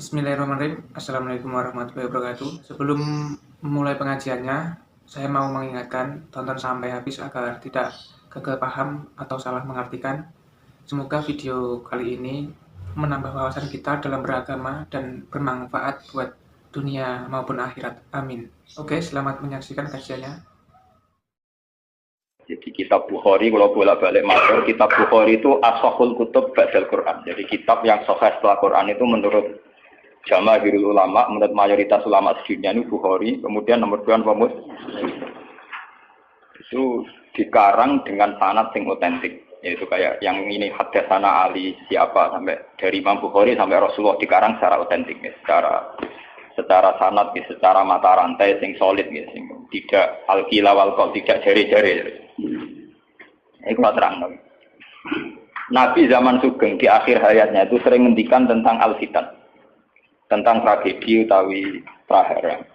Bismillahirrahmanirrahim. Assalamualaikum warahmatullahi wabarakatuh. Sebelum memulai pengajiannya, saya mau mengingatkan tonton sampai habis agar tidak gagal paham atau salah mengartikan. Semoga video kali ini menambah wawasan kita dalam beragama dan bermanfaat buat dunia maupun akhirat. Amin. Oke, selamat menyaksikan kajiannya. Jadi kitab Bukhari, kalau bolak-balik matur, kitab Bukhari itu ashahul kutub ba'dal Quran. Jadi kitab yang sahih setelah Quran itu menurut jamaahirul ulama, menurut mayoritas ulama sedunia ini Bukhari. Kemudian nomor 2 Muslim. Itu dikarang dengan sanad yang otentik. Yaitu kayak yang ini hadatsana Ali siapa sampai dari Imam Bukhari sampai Rasulullah dikarang secara otentik, ya, secara sanad, ya, secara mata rantai sing solid, ya, sing tidak al-qila wal qaul, tidak jari-jari. Ini kalau terang. Nabi zaman Sugeng di akhir hayatnya itu sering ngendikan tentang al-fitan, tentang tragedi utawi prahara.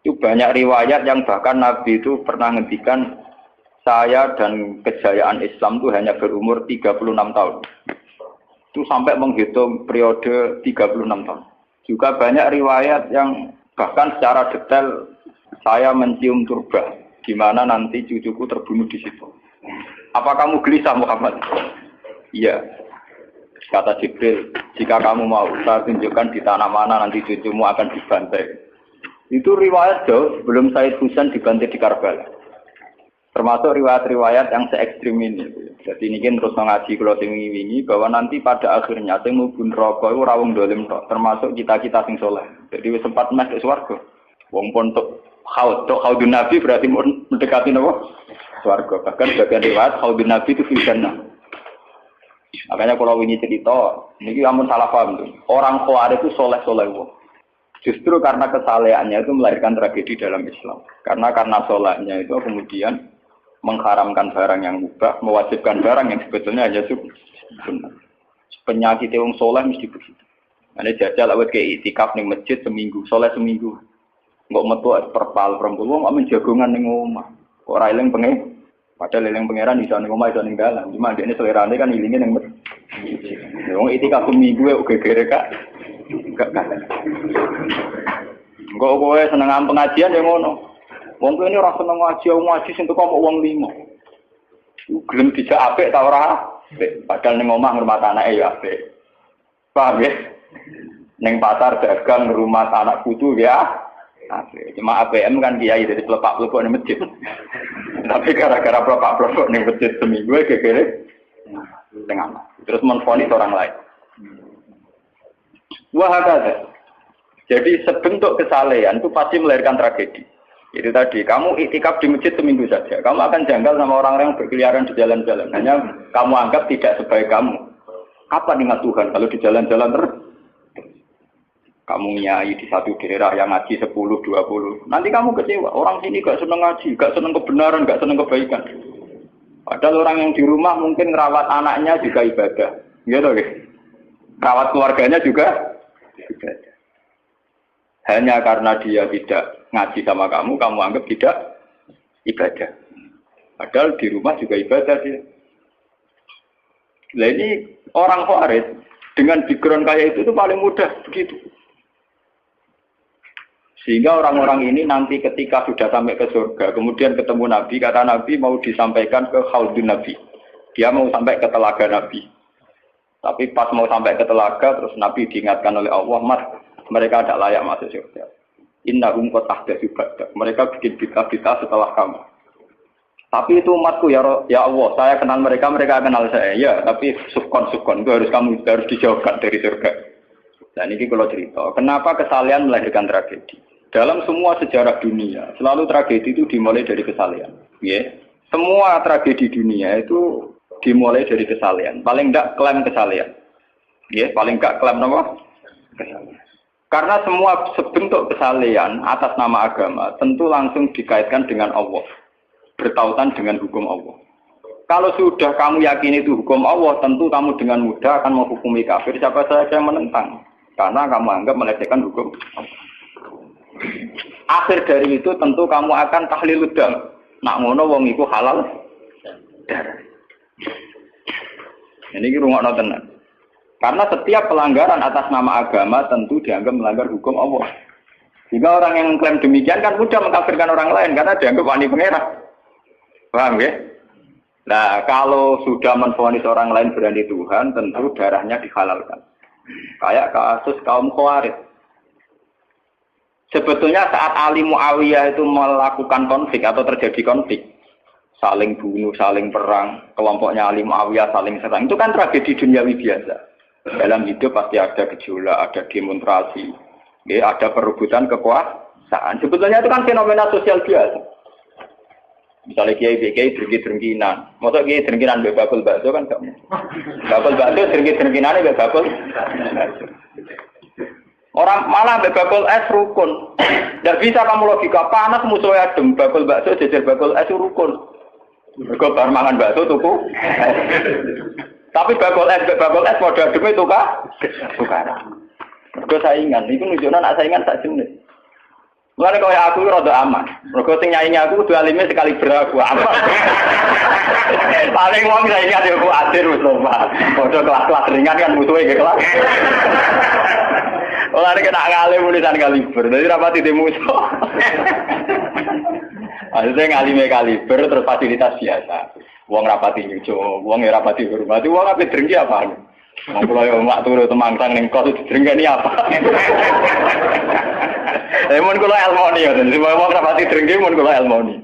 Itu banyak riwayat yang bahkan Nabi itu pernah ngendikan saya dan kejayaan Islam itu hanya berumur 36 tahun. Itu sampai menghitung periode 36 tahun. Juga banyak riwayat yang bahkan secara detail saya mencium turba, di mana nanti cucuku terbunuh di situ. Apa kamu gelisah Muhammad? Iya. Kata Jibril, jika kamu mau, saya tunjukkan di tanah mana nanti cucumu akan dibantai. Itu riwayat jauh sebelum Said Husain dibantai di Karbala. Termasuk riwayat-riwayat yang se-ekstrim ini. Jadi ini kan terus ngaji kalau wingi-wingi bahwa nanti pada akhirnya sing mlebu neraka iku ora wong dolim tok, termasuk kita-kita sing saleh. Jadi wis sempat masuk swarga. Wong pontok Haudun Nabi berarti mendekati napa? Swarga. Bahkan bagian riwayat Haudun Nabi itu fil jannah. Makanya kalau ini cerita, ini amun salah paham tuh. Orang Khawarij itu soleh-soleh wong. Justru karena kesalehannya itu melahirkan tragedi dalam Islam. Karena solehnya itu kemudian mengharamkan barang yang mubah, mewajibkan barang yang sebetulnya hanya sunnah. Penyakit wong soleh mesti begitu. Ane jajal awet ke itikaf ning masjid seminggu, soleh seminggu. Enggak metu perpal perempuan wong amen jagongan ning omah. Kok ora eling pengen. Padahal eling pangeran iso ning omah iso ning dalan. Cuma dekne selerane kan ilinge ning masjid. Wong itikaf seminggu kok gegere kak. Enggak. Enggak kowe seneng pengajian ya ngono. Wong ini ora seneng ngaji sing teko kok wong 5. Gelem dijak apik ta ora? Padahal ning omah ngurmat anake ya apik. Paham ya? Ning pasar dagang ngurmat anak putu ya. Apik. Cuma APM kan kiai dari pelepak-plepok ning masjid. Tapi gara-gara pelepak-plepok ning masjid seminggu gegere tengah. Terus menfonis orang lain. Wah ada. Jadi sebentuk kesalehan itu pasti melahirkan tragedi. Itu tadi, kamu iktikaf di masjid seminggu saja. Kamu akan janggal sama orang-orang yang berkeliaran di jalan-jalan. Hanya kamu anggap tidak sebaik kamu. Kapan ingat Tuhan kalau di jalan-jalan terus? Kamu nyai di satu daerah yang ngaji 10, 20. Nanti kamu kecewa. Orang sini gak seneng ngaji, gak seneng kebenaran, gak seneng kebaikan. Padahal orang yang di rumah mungkin ngerawat anaknya juga ibadah. Gitu guys. Rawat keluarganya juga ibadah. Hanya karena dia tidak ngaji sama kamu anggap tidak ibadah. Padahal di rumah juga ibadah dia. Nah ini orang Khawarij dengan background kayak itu paling mudah begitu. Sehingga orang-orang ini nanti ketika sudah sampai ke surga, kemudian ketemu Nabi, kata Nabi mau disampaikan ke Haudun Nabi. Dia mau sampai ke telaga Nabi. Tapi pas mau sampai ke telaga, terus Nabi diingatkan oleh Allah, Mas, mereka tidak layak masuk surga. Innahum qad ahdatsu ba'dak. Mereka bikin bid'ah setelah kamu. Tapi itu umatku ya Allah, saya kenal mereka, mereka kenal saya. Ya, tapi sukon itu harus dijauhkan dari surga. Dan ini kalau cerita, kenapa kesalehan melahirkan tragedi? Dalam semua sejarah dunia, selalu tragedi itu dimulai dari kesalehan. Ya. Semua tragedi dunia itu dimulai dari kesalehan. Paling enggak klaim kesalehan. Ya, paling enggak klaim apa? Kesalehan. Karena semua sebentuk kesalehan atas nama agama tentu langsung dikaitkan dengan Allah. Bertautan dengan hukum Allah. Kalau sudah kamu yakini itu hukum Allah, tentu kamu dengan mudah akan menghukumi kafir siapa saja yang menentang. Karena kamu anggap melecehkan hukum Allah. Akhir dari itu tentu kamu akan tahlilud dam. Nak ngono wong iku halal darah. Ini rungokno tenan. Karena setiap pelanggaran atas nama agama tentu dianggap melanggar hukum Allah. Jika orang yang klaim demikian kan mudah mengkafirkan orang lain karena dianggap wani pengerang. Paham ya? Nah, kalau sudah menvonis orang lain berani Tuhan, tentu darahnya dihalalkan. Kayak kasus kaum Khawarij. Sebetulnya saat Ali Muawiyah itu melakukan konflik atau terjadi konflik, saling bunuh, saling perang, kelompoknya Ali Muawiyah saling serang, itu kan tragedi duniawi biasa. Dalam hidup pasti ada gejolak, ada demonstrasi, ya, ada perebutan kekuasaan. Sebetulnya itu kan fenomena sosial biasa. Misalnya kiai drengki-drengkinan, maksudnya kiai drengkinan bakul bakso kan enggak. Bakul bakso drengki-drengkinan itu bakul. Orang malah bakul es rukun. Tidak bisa kamu logika panas musuhnya adem, bakul bakso jejer bakul es rukun. Mergo bar mangan bakso tuku. Tapi bakul es modal adem itu tukaran. Mergo saingan, itu nunjukno nek saingan sak jenis. Mulane kaya aku rada aman. Mergo sing nyaingi aku kudu alime sekali beraku aman. Paling wong saingi ade ku adir wis lho, Pak. Padha kelas-kelas ringan kan musuhe ge kelas. Mulane kena ngalim tulisan kaliber. Dadi rapati de musuh. Maksudnya ngalime kaliber terus fasilitas biasa. Wong rapati nyucu, wong rapati hormati, wong ape drengki apa? Wong kula yo mak turu temangsang ning kos drengkeni apa? Mun kula elmoni ya, dadi wong rapati drengki mun kula elmoni.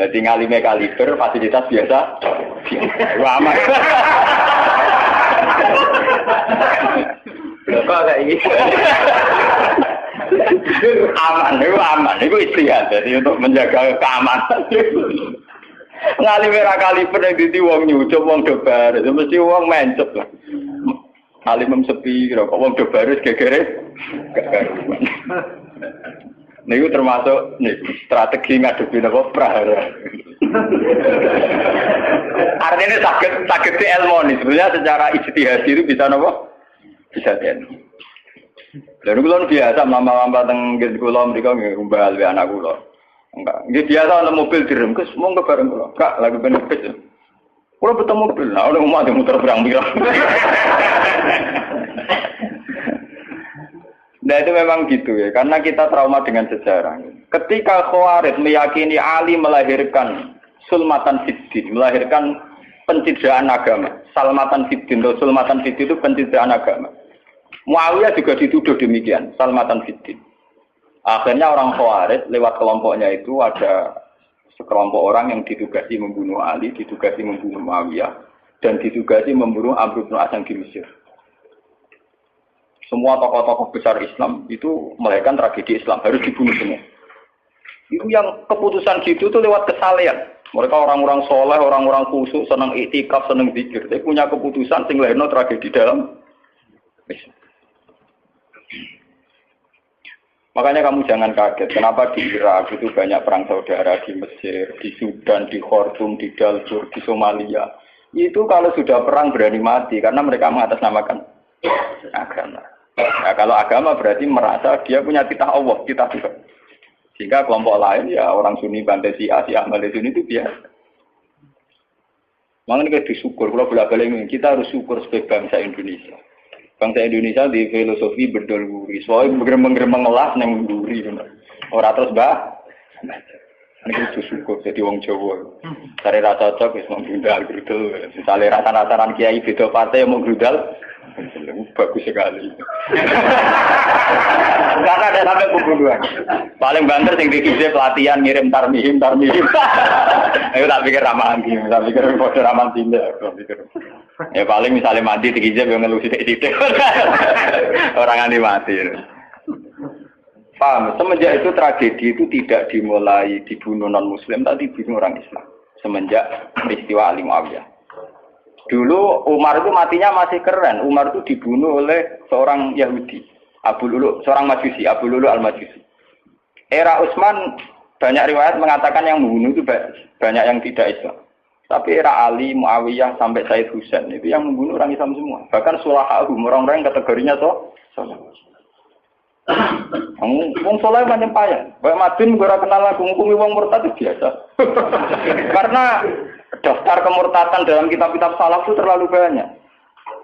Dadi ngalime kaliber fasilitas biasa. Wah aman. Kok kayak gitu. Aman, itu istihad. Jadi untuk menjaga keamanan. Ngalime ra kaliber yang dadi wong nyucup wong dobar, mesti wong mencep lah. Alim sepi kok wong dobar wis gegere gak karuan. Niku termasuk strategi ngadepi napa prahara. Artinya sakit di elmoni. Sebenarnya secara ijtihad itu bisa napa? Bisa ten. Lalu kula biasa mama-mama teng kula mriko nggih rumbal be anak kula. Enggak, nggih biasa ana mobil direm kes monggo bareng kula. Kak, lagi benefit. Kula betul mobil. Nah, ono omah muter pirang-pirang. Nah itu memang gitu ya, karena kita trauma dengan sejarah. Ketika Khawarij meyakini Ali melahirkan sulmatan fiddin, melahirkan pencitraan agama. Salmatan fiddin, atau sulmatan fiddin itu pencitraan agama. Muawiyah juga dituduh demikian, salmatan fiddin. Akhirnya orang Khawarij lewat kelompoknya itu ada sekelompok orang yang ditugasi membunuh Ali, ditugasi membunuh Muawiyah, dan ditugasi membunuh Amr bin As di Mesir. Semua tokoh-tokoh besar Islam itu melahirkan tragedi Islam, harus dibunuh semua. Itu yang keputusan gitu tuh lewat kesalehan. Mereka orang-orang soleh, orang-orang khusyuk, senang iktikaf, senang zikir. Tapi punya keputusan sing lahirno tragedi dalam Islam. Makanya kamu jangan kaget, kenapa di Irak itu banyak perang saudara, di Mesir, di Sudan, di Khartoum, di Darfur, di Somalia. Itu kalau sudah perang berani mati, karena mereka mengatasnamakan agama. Nah, kalau agama berarti merasa dia punya titah Allah, titah Tuhan. Sehingga kelompok lain, ya orang Sunni, Bantai, Syiah, Ahmad Sunni itu biasa. Makanya kita disyukur, kalau bolak-balik ini, kita harus syukur sebagai bangsa Indonesia. Bangsa Indonesia di filosofi bedol guri, soalnya bergemeng-gemeng ngelas neng guri, orang terus bah. Ini kita syukur jadi wong Jawa. Cari rasa cocok, wis mau grudal grudel. Misalnya rasa-rasaran kiai beda partai mau grudal, bagus sekali. Karena ada sampai pembunuhan. Paling banter sing dikisi pelatihan ngirim tarmihim. Ayo tak pikir ramahan gini, tak pikir bodoh ramahan tindak, tak pikir. Ya paling misalnya mati dikisi yang ngelusi titik. Orang anti mati. Paham? Semenjak itu tragedi itu tidak dimulai dibunuh non-Muslim, tapi dibunuh orang Islam. Semenjak peristiwa Ali Muawiyah. Dulu Umar itu matinya masih keren. Umar itu dibunuh oleh seorang Yahudi, Abu Lulu, seorang Majusi, Abu Lulu al-Majusi. Era Utsman banyak riwayat mengatakan yang membunuh itu banyak yang tidak Islam. Tapi era Ali, Muawiyah sampai Said Husain itu yang membunuh orang Islam semua. Bahkan sulahahum, orang-orang yang kategorinya soleh. Wong soleh macam payah. Baik Madin gue kenal aku ngukumi wong murtad itu biasa. Karena daftar kemurtatan dalam kitab-kitab salaf itu terlalu banyak.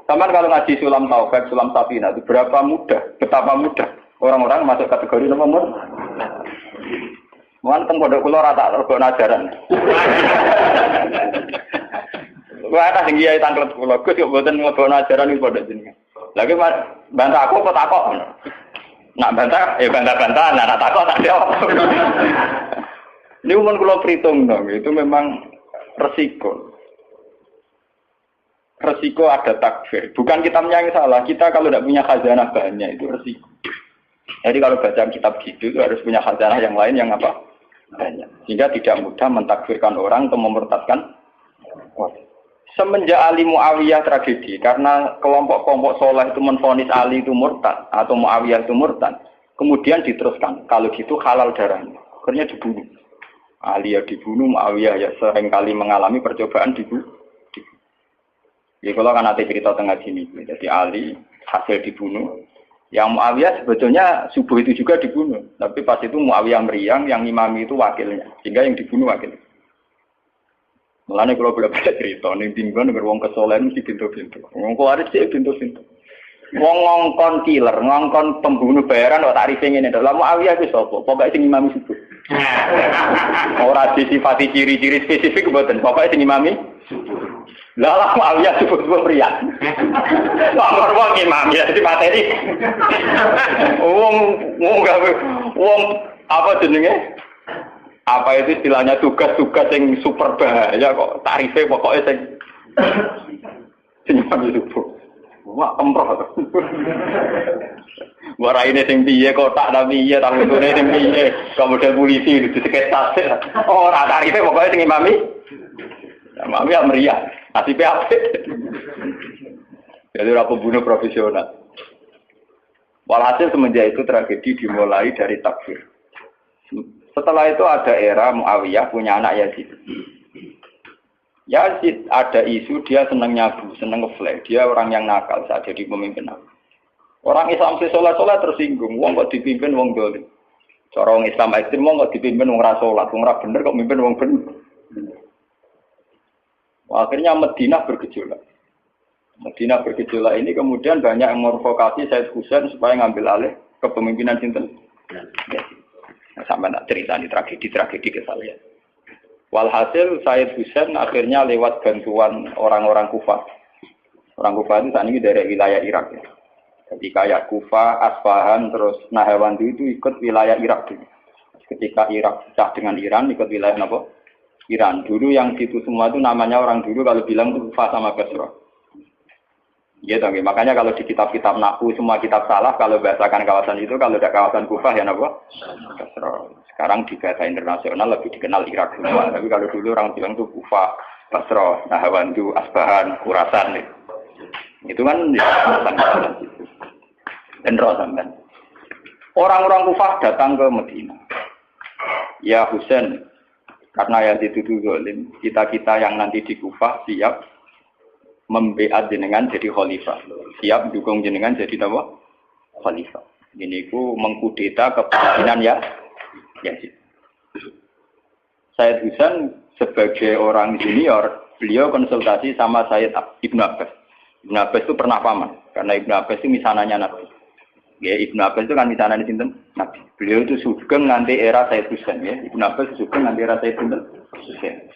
Sama kalau ngaji sulam taufik, sulam safina itu berapa mudah, betapa mudah orang-orang masuk kategori nomor. Mungkin pondok kula rata rego ajaran. Wah, ada sing kiai tanglet kula, Gus yo mboten nglebokno ajaran iki pondok jenengan. Lagi bantah aku apa takok? Nak bantah, ya bantah-bantah, nak takok tak jawab. Ini umum kula perhitung dong, itu memang resiko. Resiko ada takfir. Bukan kitabnya yang salah. Kita kalau tidak punya khazanah banyak itu resiko. Jadi kalau baca kitab gitu itu harus punya khazanah yang lain yang apa? Banyak. Sehingga tidak mudah mentakfirkan orang atau memurtadkan. Semenjak Ali Muawiyah tragedi karena kelompok-kelompok soleh itu menvonis Ali itu murtad atau Muawiyah itu murtad. Kemudian diteruskan. Kalau gitu halal darahnya. Akhirnya dibunuh. Ali ya dibunuh, Muawiyah ya seringkali mengalami percobaan dibunuh. Ya kalau kan nanti cerita tengah sini, jadi Ali hasil dibunuh, yang Muawiyah sebetulnya subuh itu juga dibunuh, tapi pas itu Muawiyah meriang, yang imami itu wakilnya, sehingga yang dibunuh wakil. Mulanya kalau boleh cerita, nih tinggal dengan wong kesolehan mesti pintu-pintu, wong kuaris sih pintu-pintu, wong ngongkon killer, ngongkon pembunuh bayaran, kok tarifnya ini, dalam Muawiyah itu sopo, pokoknya sing imami subuh. Orang disifati ciri-ciri spesifik buatan, pokoknya sing imami. Lah Muawiyah sebut-sebut pria. Nomor wong imam ya di materi. Wong apa jenenge? Apa itu istilahnya tugas-tugas yang super bahaya kok tarifnya pokoknya sing imam subuh. Wah, emproh. Waraine sing piye kotak ta piye ta mutune sing piye? Kemudian polisi diseketas. Ora tarifnya pokoknya sing imami. Mami ya meriah, nasibnya apa? Jadi orang pembunuh profesional. Walhasil semenjak itu tragedi dimulai dari takfir. Setelah itu ada era Muawiyah punya anak Yazid. Yazid ada isu dia senang nyabu, senang ngeflek. Dia orang yang nakal saat jadi pemimpin. Orang Islam sholat tersinggung. Wong kok dipimpin wong dolim. Cara orang Islam ekstrim wong kok dipimpin wong ra sholat, wong ra bener kok mimpin wong bener. Akhirnya Madinah bergejolak. Madinah bergejolak ini kemudian banyak yang mervokasi Said Husain supaya ngambil alih kepemimpinan sinten. Ya. Sampai nak cerita di tragedi ke saya. Walhasil Said Husain akhirnya lewat bantuan orang-orang Kufah. Orang Kufah itu saat ini dari wilayah Irak. Ya. Jadi kayak Kufah, Asfahan, terus Nahawandu itu ikut wilayah Irak. Ketika Irak pecah dengan Iran, ikut wilayah apa? Iran. Dulu yang situ semua itu namanya orang dulu kalau bilang itu Kufah sama Basra. Gitu, makanya kalau di kitab-kitab Nahwu semua kitab salah kalau bahasakan kawasan itu, kalau ada kawasan Kufah ya apa? Basra. Sekarang di bahasa internasional lebih dikenal Irak semua. Tapi kalau dulu orang bilang itu Kufah, Basra, Nahawandu, Asbahan, Khurasan. Itu kan sampean. Orang-orang Kufah datang ke Madinah. Ya Husain, karena yang dituduh zalim, kita-kita yang nanti di Kufah siap membeat jenengan jadi khalifah. Siap dukung jenengan jadi apa? Khalifah. Ini ku mengkudeta kepemimpinan ya Yazid. Said Husain sebagai orang junior, beliau konsultasi sama Said Ibnu Abbas. Ibnu Abbas itu pernah paman, karena Ibnu Abbas itu misananya Nabi. Ya, Ibnu Abbas itu kan misalnya di sini Nabi. Beliau itu sugeng nanti era Said Husain ya. Ibnu Abbas sugeng nanti era Said Husain.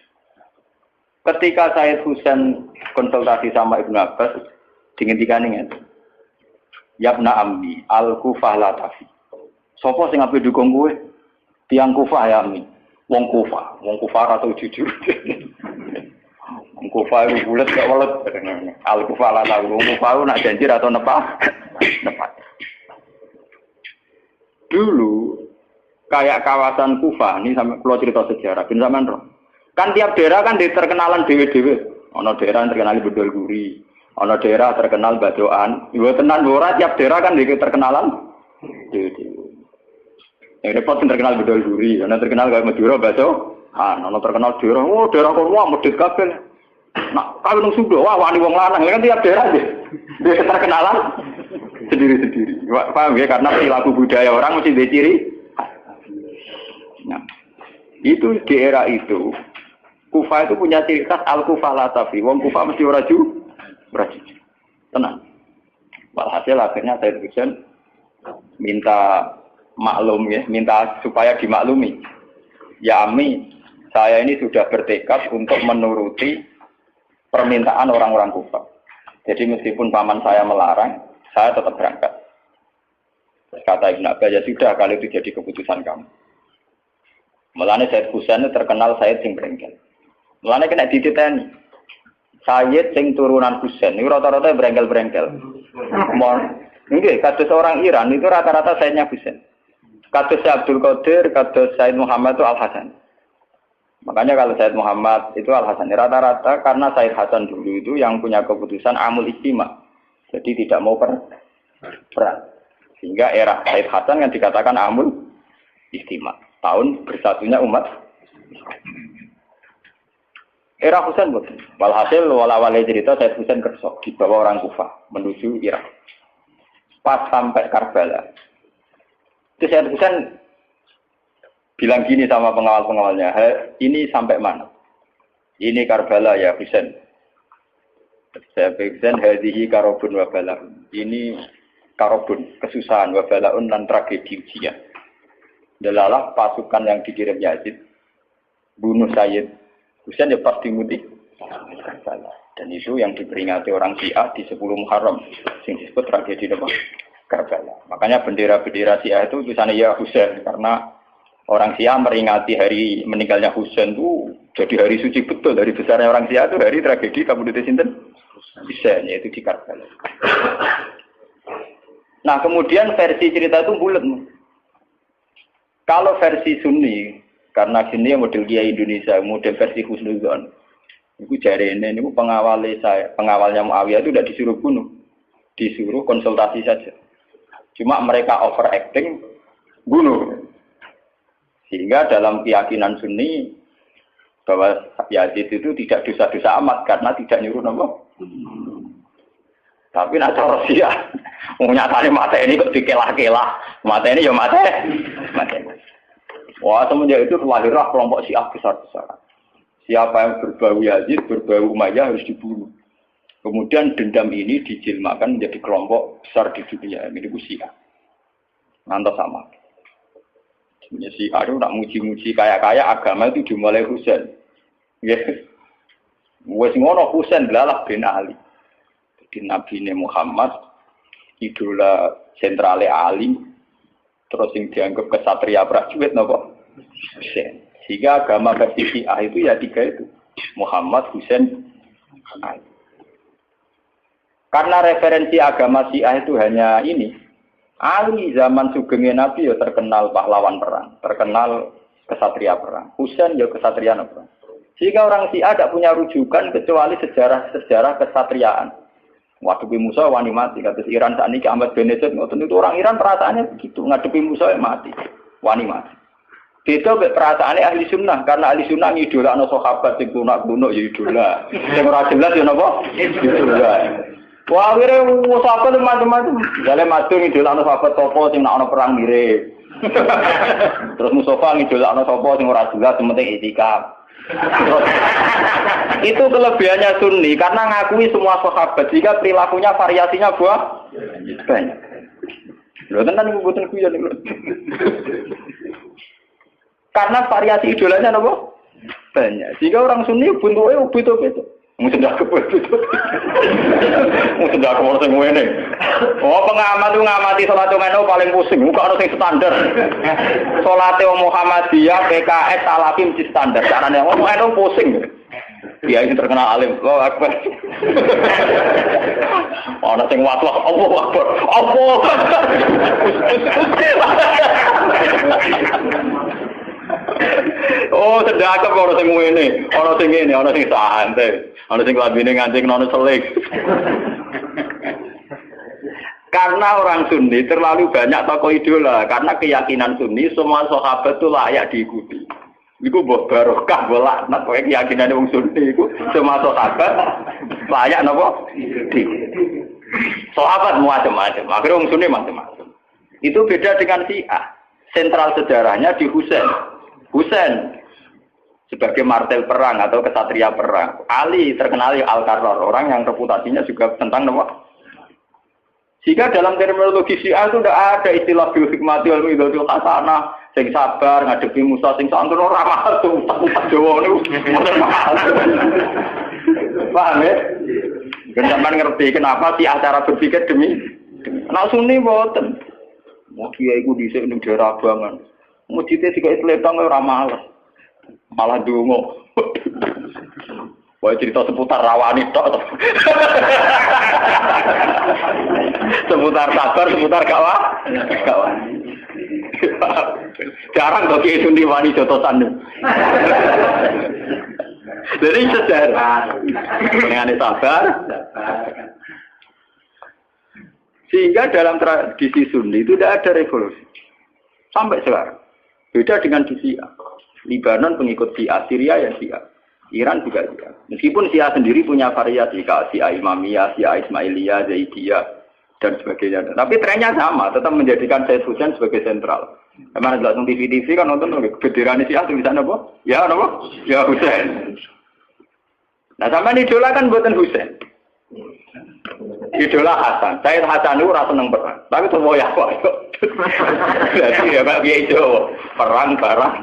Ketika Said Husain konsultasi sama Ibnu Abbas, dihentikan ini. Yabna ammi al-Kufah la tafi. Sopo sing ape dukung kowe? Tiang Kufah ya ammi. Wong Kufah atau jujur. Wong Kufah itu bulat gak welet. Al-Kufah la tafi. Wong Kufah nak janji atau nepat. Dulu kayak kawasan Kufah ini sampai pulau cerita sejarah bin zaman roh. Kan tiap daerah kan terkenalan dewe-dewe. Ono daerah terkenal bedol guri, ono daerah terkenal badoan. Ibu tenan ora tiap daerah kan terkenalan dewe-dewe. Yang repot terkenal bedol guri, ono terkenal kayak Madura baso. Ono terkenal daerah, daerah kono medhit kabeh. Nah, kalau nang Sunda wah wani wong lanang kan tiap daerah dia terkenalan sendiri-sendiri. Paham ya? Karena perilaku budaya orang mesti diciri. Nah, itu di era itu, Kufah itu punya ciri khas al-Kufah la tafi. Wong Kufah mesti ora jujur. tenang. Walhasil akhirnya Said Husain minta maklum ya, minta supaya dimaklumi. Ya Ami, saya ini sudah bertekad untuk menuruti permintaan orang-orang Kufah. Jadi meskipun paman saya melarang, saya tetap berangkat. Terus kata Ibn Abbas, ya sudah, kalau itu jadi keputusan kamu. Mulanya Said Husain terkenal Said sing berengkel. Mulanya kena dititeni. Said sing turunan Husain, ini rata-rata berengkel-berengkel. Ini kados orang Iran, itu rata-rata Saidnya Husain. Kados Abdul Qadir, kados Said Muhammad itu Al-Hasan. Makanya kalau Said Muhammad itu Al-Hasan, rata-rata karena Said Hasan dulu itu yang punya keputusan amul istima. Jadi tidak mau perang. Sehingga era Said Hasan yang dikatakan amul istima. Tahun bersatunya umat. Era Husain betul. Walhasil wala-wala cerita Said Husain kersok dibawa orang Kufah menuju Irak. Pas sampai Karbala. Itu Said Husain bilang gini sama pengawal-pengawalnya, ini sampai mana? Ini Karbala ya Husain. Saya Husain hadhihi karobun wa balaun. Ini karobun, kesusahan wa balaun dan tragedi ujian. Delalah pasukan yang dikirim Yazid bunuh Sayyid Husain ya pasti muti Karbala. Dan itu yang diperingati orang Syiah di 10 Muharram, yang disebut tragedi Karbala. Makanya bendera-bendera Syiah itu tulisannya ya Husain karena orang Syiah meringati hari meninggalnya Husain itu jadi hari suci betul. Dari besarnya orang Syiah itu hari tragedi Kabupaten Sinten Husain, yaitu di Karbala. Nah kemudian versi cerita itu bulat. Kalau versi Sunni, karena sini model Kiai Indonesia, model versi Husnudzon, itu jari ini pengawalnya Muawiyah itu tidak disuruh bunuh, disuruh konsultasi saja. Cuma mereka overacting bunuh. Sehingga dalam keyakinan Sunni bahwa Yazid itu tidak dosa-dosa amat karena tidak nyuruh nama. Tapi nak cara Syiah, nyatanya mata ini kok dikelah-kelah, mata ini ya mata. Wah semenjak itu lahirlah kelompok Syiah besar-besaran. Siapa yang berbau Yazid, berbau Umayyah harus dibunuh. Kemudian dendam ini dijilmakan menjadi kelompok besar di dunia. Ini Syiah. Ngantos sama. Si Aduh nak muji-muji kaya-kaya agama itu dimulai Husain. Nggih. Wes ngono Husain delalah bin Ali. Jadi Nabi Muhammad idola sentrale Ali terus yang dianggap kesatria prajurit napa? Husain. Sehingga agama versi Syiah itu ya tiga itu. Muhammad, Husain, Ali. Karena referensi agama Syiah itu hanya ini. Ali zaman sugenge Nabi ya terkenal pahlawan perang, terkenal kesatria perang. Husain ya kesatria perang. Sehingga orang Syiah tidak punya rujukan kecuali sejarah kesatriaan. Waktu Musa wani mati, kata Iran saat ini Ahmad Benedek, itu orang Iran perasaannya begitu, ngadepi Musa mati, wani mati. Beda perasaannya ahli sunnah, karena ahli sunnah idola no sahabat sing kuno ya idola, yang ora jelas ya napa idola. Wah, akhirnya sahabat macam-macam. Jalan madu ngidolakno sahabat topo sing nak ana perang mirip. Terus Mustafa ngidolakno sapa sing ora jelas penting itikaf. Itu kelebihannya Sunni karena ngakui semua sahabat jika perilakunya variasinya banyak. Lho tenan niku mboten kuyon niku. Karena variasi idolanya napa? Banyak. Jika orang Sunni bentuke beda-beda. Mungkin tidak kebetulan. Mungkin tidak kebetulan semua ini. Oh pengamat itu ngamati sholat itu paling pusing. Bukan harus yang standar. Sholat Muhammadiyah, PKS, Salafi mesti standar. Caranya ngomong itu pusing. Dia ini terkenal alim. Loh akbar. Orang yang watwah. Allah akbar. Allah. Oh, sedekah orang sing ngene, orang sing ngene, orang sing santai, orang sing labine ngancing nono selik. Karena orang Sunni terlalu banyak tokoh idola, karena keyakinan Sunni semua sahabat itu layak diikuti. Iku mbok barokah bolak nek keyakinan wong Sunni iku semua sahabat layak napa? Sahabat macam-macam, akhirnya wong Sunni macam-macam. Itu beda dengan Syiah. Sentral sejarahnya di Husain sebagai martel perang atau kesatria perang. Ali terkenal Al-Qarrar, orang yang reputasinya juga tentang nama Sehingga dalam terminologi Syiah itu tidak ada istilah bil hikmati wal mau'izatil hasanah, sing sabar ngadepi musuh sing santun ora mahal tuh, tak Jawa niku mboten mahal. Paham ya? Kenapa ngerti kenapa sih acara berpikir demi nak Sunni mboten. Mau kiai iku dhisik ning daerah Abangan. Mujite sik letong ora malah ndonga. Wah cerita seputar rawani tok. Seputar sabar, seputar gawah. Jarang kok kiai Sunni wani jotosan. Jadi sejarah dengan sabar. Sehingga dalam tradisi Sunni itu tidak ada revolusi. Sampai sekarang. Beda dengan di Syiah. Libanon pengikut Syiah, Syria ya Syiah. Iran juga Syiah. Meskipun Syiah sendiri punya variasi, kayak Syiah Imamiyah, Syiah Ismailiyah, Zaidiyah, dan sebagainya. Tapi trennya sama, tetap menjadikan Said Husain sebagai sentral. Karena langsung TV kan nonton bendera Syiah tulisannya apa? Ya apa? Ya Husain. Nah sama idola kan buatan Husain. Idola Hasan. Said Hasan itu rasa seneng perang. Tapi semua ya kok. Jadi ya Pak Kiai Jawa perang barang.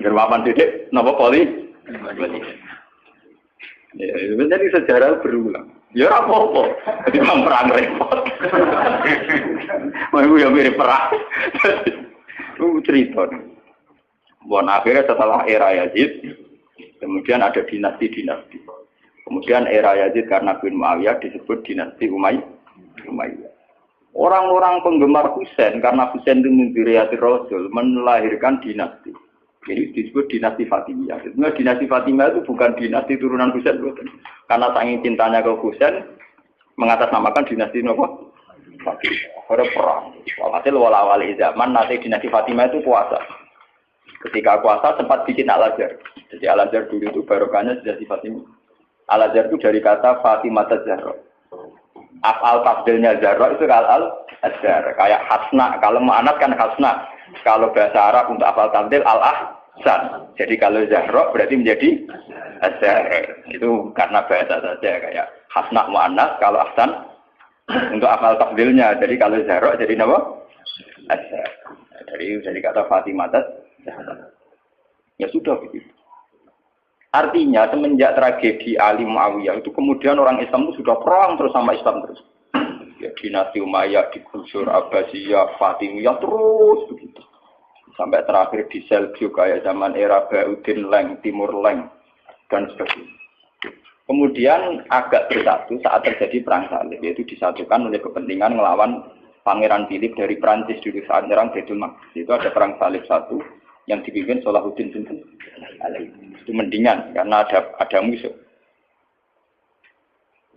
Gerwapan didik, nopo poli. Ya, jadi sejarah berulang. Ya apa-apa. Jadi perang repot. Mau ya mirip perang. Itu cerita. Bon akhirnya setelah era Yazid, kemudian ada dinasti-dinasti. Kemudian era Yazid karena bin Muawiyah disebut dinasti Umayyah. Orang-orang penggemar Husain karena Husain itu mimpi Rasul melahirkan dinasti. Jadi disebut dinasti Fatimiyah. Sebenarnya dinasti Fatimiyah itu bukan dinasti turunan Husain, karena saking cintanya ke Husain mengatasnamakan dinasti apa? Fatimiyah. Ada perang. Walhasil wala-wali zaman nanti dinasti Fatimiyah itu puasa. Ketika puasa sempat bikin Al-Azhar. Jadi Al-Azhar dulu itu barokahnya dinasti Fatimiyah. Al-Azhar itu dari kata Fatimah Zahra. Af'al tafdilnya Zahra itu Al-Azhar. Kayak Hasna. Kalau mu'anat kan Hasna. Kalau bahasa Arab untuk af'al tafdil Al-Ahsan. Jadi kalau Zahra berarti menjadi Azhar. Itu karena bahasa saja. Kayak Hasna mu'anat. Kalau Ahsan untuk af'al tafdilnya. Jadi kalau Zahra jadi apa? Azhar. Dari kata Fatimah Zahra. Ya sudah begitu. Artinya semenjak tragedi Ali Muawiyah itu kemudian orang Islam itu sudah perang terus sama Islam terus. Ya, dinasti Umayyah digusur, Abbasiyah, Fatimiyah terus begitu. Sampai terakhir di Seljuk kayak zaman era Bauddin Leng, Timur Leng dan sebagainya. Kemudian agak bersatu saat terjadi perang salib, yaitu disatukan oleh kepentingan melawan Pangeran Philip dari Prancis dulu saat menyerang Baitul Maqdis. Itu ada perang salib satu yang dipimpin Salahuddin bin itu mendingan karena ada musuh.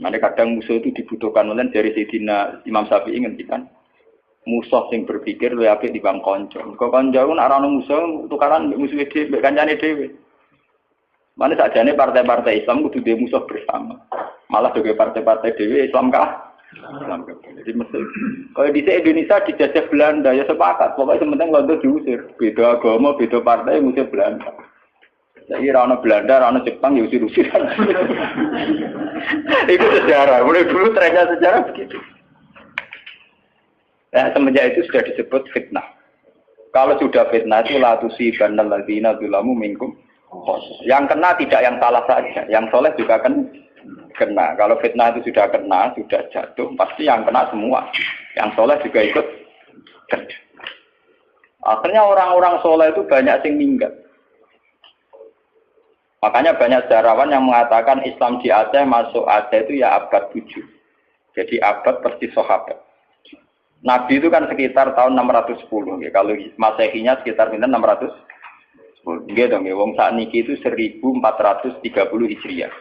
Nanti kadang musuh itu dibutuhkan oleh dari Sayyidina Imam Syafi'i ngendikan musuh yang berpikir luwih apik timbang kanca. Kok kanca ku nek ana musuh tukaran musuh dhewe, kancane dhewe. Mane sakjane partai-partai Islam kudu duwe musuh bersama. Malah juga partai-partai dhewe Islam kah? Islam kah. Jadi mesti kalau di Indonesia dijajah Belanda ya sepakat, pokoknya sementing Belanda diusir. Beda agama, beda partai musuh Belanda. Jadi rana Belanda, rana Jepang ya usir-usiran. Itu sejarah. Mulai dulu trennya sejarah begitu. Nah, semenjak itu sudah disebut fitnah. Kalau sudah fitnah itu la tusibanal ladzina dzalamu minkum. Yang kena tidak yang salah saja, yang soleh juga akan kena. Kalau fitnah itu sudah kena, sudah jatuh, pasti yang kena semua. Yang soleh juga ikut kena. Akhirnya orang-orang soleh itu banyak yang minggat. Makanya banyak sejarawan yang mengatakan Islam di Aceh masuk Aceh itu ya abad 7. Jadi abad persis sahabat. Nabi itu kan sekitar tahun 610. Ya. Kalau Masehinya sekitar 610. Nggih dong, ya. Wong sakniki itu 1430 Hijriah.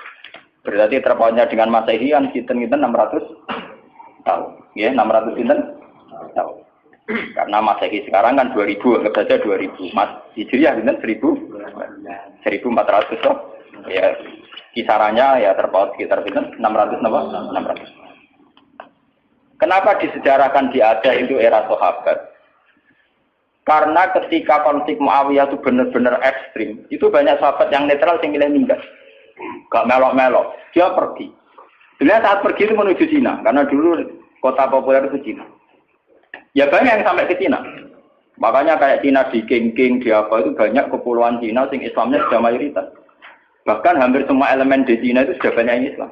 Berarti terpautnya dengan Masehi kan sinten-sinten 600 tahun. Ya, 600 sinten tahun. Karena Masehi sekarang kan 2000, anggap saja 2000. Mas Hijriah sinten 1400 toh. Ya, kisarannya ya terpaut sekitar sinten 600 napa? 600. Kenapa disejarahkan di Aceh itu era sahabat? Karena ketika konflik Muawiyah itu benar-benar ekstrim, itu banyak sahabat yang netral yang milih minggat. Gak melok-melok, dia pergi. Dia saat pergi itu menuju Cina, karena dulu kota populer itu Cina. Ya banyak yang sampai ke Cina. Makanya kayak Cina di King di apa itu banyak kepulauan Cina sing Islamnya sudah mayoritas. Bahkan hampir semua elemen di Cina itu sudah banyak yang Islam.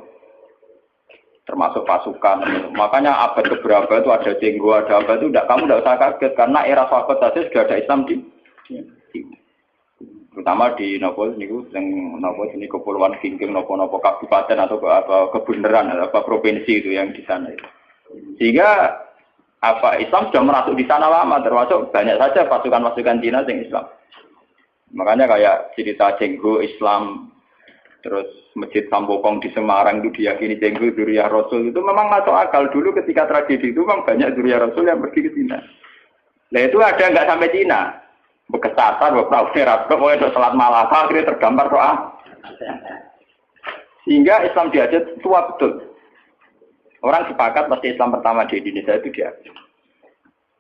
Termasuk pasukan. Makanya abad keberapa itu ada Jenggo, ada apa itu kamu tidak usah kaget karena era sahabat saja sudah ada Islam di terutama di nopo niku yang nopo ini kepulauan King nopo kabupaten atau apa kebenaran apa provinsi itu yang di sana itu. Sehingga apa Islam sudah merasuk di sana lama, termasuk banyak saja pasukan-pasukan Cina yang Islam. Makanya kayak cerita Jenggo Islam, terus Masjid Sambokong di Semarang itu diyakini Jenggo Dzurriyyah Rasul itu memang masuk akal dulu ketika tragedi itu memang banyak Dzurriyyah Rasul yang pergi ke Cina. Nah itu ada nggak sampai Cina. Bekas Tatar, beberapa Arab, pokoknya sholat Malaka, akhirnya tergambar doa. Sehingga Islam di Aceh tua betul. Orang sepakat pasti Islam pertama di Indonesia itu di Aceh.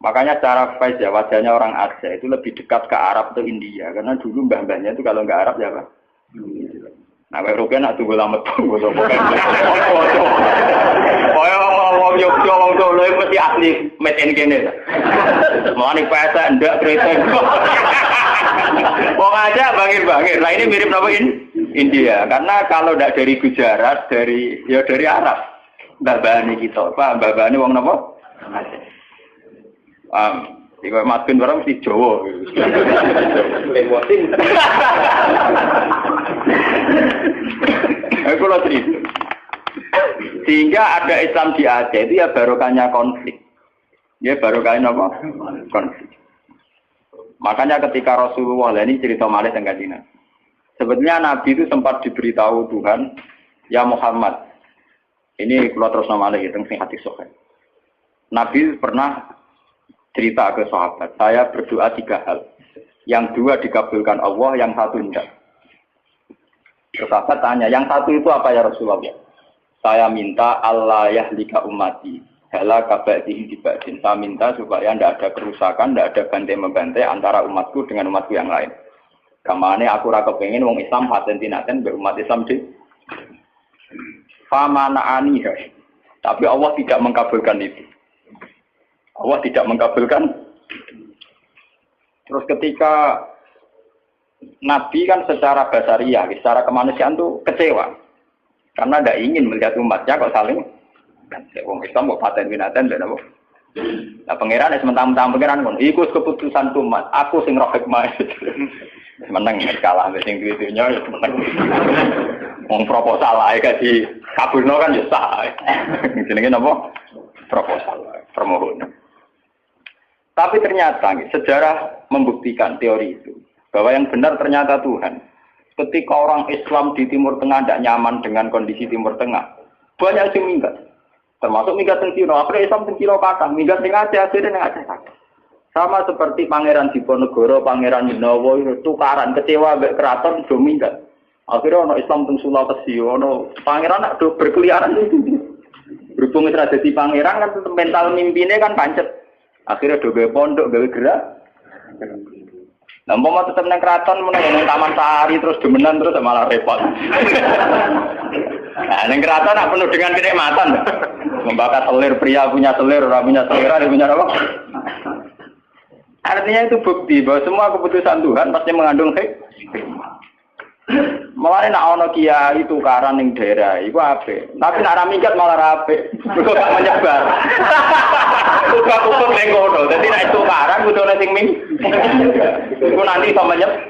Makanya secara face ya wajahnya orang Aceh itu lebih dekat ke Arab atau India. Karena dulu mbah-mbahnya itu kalau nggak Arab ya apa? Nah, kayak Rupiah nak tunggu lama tunggu sama kan. Orang Yogyakarta Solo itu mesti asli made in Kenya. Mau nih pesa ndak kereta. Wong aja bangir-bangir. Nah ini mirip apa India. Karena kalau ndak dari Gujarat, dari Arab. Mbah-mbahane kita, Pak, mbah-mbahane wong napa? Iku Mas Bin barang mesti Jawa. Lemotin. Aku lo cerita. Sehingga ada Islam di Aceh itu ya barokahnya konflik. Ya barokahnya apa? Konflik. Makanya ketika Rasulullah ini cerita malih tentang Cina. Sebetulnya Nabi itu sempat diberitahu Tuhan, ya Muhammad. Ini kalau terus malih itu sing hadis sahih. Nabi pernah cerita ke sahabat, saya berdoa 3 hal. Yang 2 dikabulkan Allah, yang 1 tidak. Sahabat tanya, yang 1 itu apa ya Rasulullah? Saya minta Allah yahlika ummati, halaka ba'dihi diba'din. Saya minta supaya tidak ada kerusakan, tidak ada bantai-membantai antara umatku dengan umatku yang lain. Kamane aku ora kepengin wong Islam paten-tinaten berumat Islam di famanaani. Tapi Allah tidak mengkabulkan itu. Allah tidak mengkabulkan. Terus ketika Nabi kan secara basariah, secara kemanusiaan tuh kecewa. Karena tidak ingin melihat umatnya kok saling wong Islam kok paten-tinaten dan apa. Nah pangeran sementara pangeran kon iku keputusan umat, aku sing roh hikmah. Menang kalah sing duwe-dunya ya menang. Wong proposal ae gak di kabulno kan ya sah. Jenenge napa? Proposal, permohonan. Tapi ternyata sejarah membuktikan teori itu bahwa yang benar ternyata Tuhan. Ketika orang Islam di Timur Tengah tidak nyaman dengan kondisi Timur Tengah, banyak yang minggat. Termasuk minggat yang Cina. Akhirnya Islam yang Cina kata, minggat yang Aceh, akhirnya yang Aceh kata. Sama seperti Pangeran Diponegoro, Pangeran Minowo, tukaran kecewa mbek keraton do minggat. Akhirnya ono Islam teng Sulawesi, ono pangeran nak do berkeliaran itu. Berhubung wis dadi pangeran kan mental mimpine kan pancet. Akhirnya do gawe pondok, gawe gerak. Nah, mau tetep nang keraton meneng Taman Sari terus demenan terus malah repot. Nah, nang keraton nak penuh dengan kenikmatan. Membakar selir, pria punya selir, orang punya selera, dia punya apa? Artinya itu bukti bahwa semua keputusan Tuhan pasti mengandung hikmah. Malah nak ono kiai tukaran ning daerah, iku apik. Tapi nak ra minggat malah apik. Mergo gak menyebar. Tukang-tukang ning kono. Dadi nek tukaran kudune sing ming. Iku nanti iso menyebar.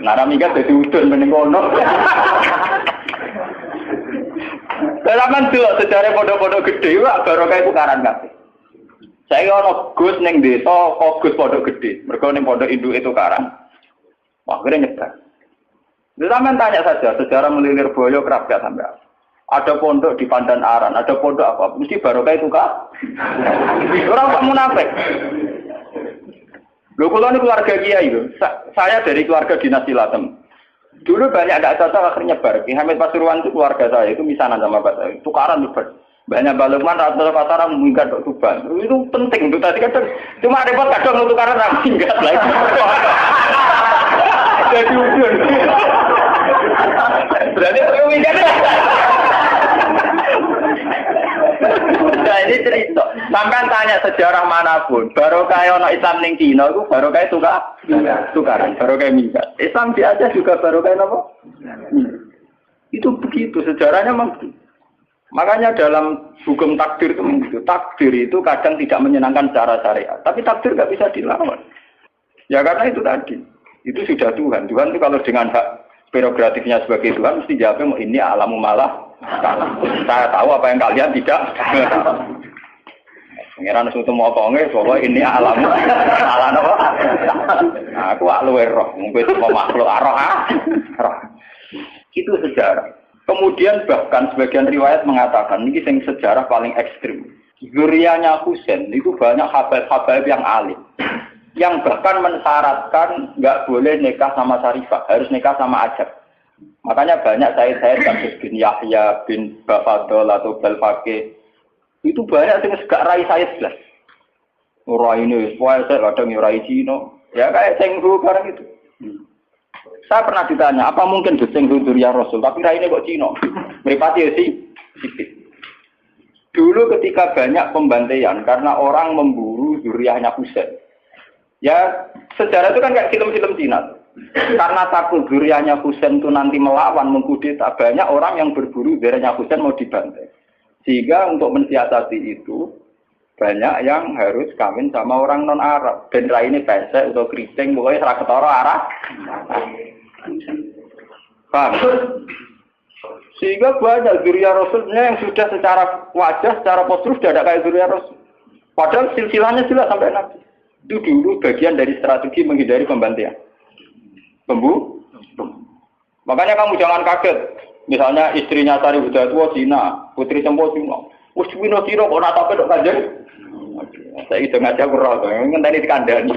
Nak ra minggat dadi udun ning kono. Dalam delok sejarah pondok-pondok gede wae barokah tukaran kabeh. Saya ono Gus ning desa, kok Gus pondok gede. Mergo ning pondok induk itu tukaran. Wah, akhirnya nyebar. Zaman tanya saja, sejarah melilir boyo kerap gak sampai. Ada pondok di Pandan Aran, ada pondok apa? Mesti barokah itu kak. Orang kok munafik. Loh, kalau ini keluarga kiai itu, saya dari keluarga dinasti Latem. Dulu banyak ada cocok akhirnya nyebar. Ki Hamid Pasuruan itu keluarga saya, itu misanan sama bapak saya. Tukaran nyebar. Banyak balukman, rata-rata pasaran minggat ke Tuban. Itu penting, itu tadi kadang cuma repot kadang tukaran minggat lagi. Jadi ujung. Berarti minggat. Nah ini cerita. Sampai tanya sejarah manapun, barokah ono Islam ning Cina itu barokah tukaran, barokah minggat. Islam di Aceh juga barokah apa? Itu begitu sejarahnya memang begitu. Makanya dalam hukum takdir itu begitu. Takdir itu kadang tidak menyenangkan secara syariat, tapi takdir nggak bisa dilawan. Ya karena itu tadi, itu sudah Tuhan. Tuhan itu kalau dengan hak prerogatifnya sebagai Tuhan mesti jawabnya mau ini alamu malah. Saya tahu apa yang kalian tidak. Pengiran suatu mau konge, bahwa ini alam apa? Aku luwe roh, mungkin semua makhluk roh. Itu sejarah. Kemudian bahkan sebagian riwayat mengatakan ini yang sejarah paling ekstrim. Zuriyahnya Husain itu banyak habaib-habaib yang alim, yang bahkan mensyaratkan nggak boleh nikah sama Sarifah, harus nikah sama Ajab. Makanya banyak saya Syamsus bin Yahya bin Bafadol atau Belfake itu banyak yang gak rai saya jelas. Rai ini, saya kadang rai Cina, ya kayak Cenghu barang itu. Saya pernah ditanya, apa mungkin Cenghu Durya Rasul, tapi rai ini kok Cina? Meripati ya sih. Dulu ketika banyak pembantaian karena orang memburu Duriyahnya Husain, ya sejarah itu kan kayak film-film Cina. Karena takut Duriyahnya Husain itu nanti melawan, mengkudeta, banyak orang yang berburu Duriyahnya Husain mau dibantai. Sehingga untuk mensiasati itu, banyak yang harus kawin sama orang non-Arab. Dan ini pesek atau keriting, pokoknya serah ketara Arab. Paham? Sehingga banyak Duriyah Rasulnya yang sudah secara wajah, secara postur sudah ada kayak Duriyah Rasul. Padahal silsilahnya jelas sampai Nabi. Itu dulu bagian dari strategi menghindari pembantaian. Makanya kamu jangan kaget. Misalnya istrinya Sari Budatua Cina, Putri Sempo Cina. Wes Cina kok ora tape tok kanjeng. Saya itu ngajak kurang, ngenteni dikandani.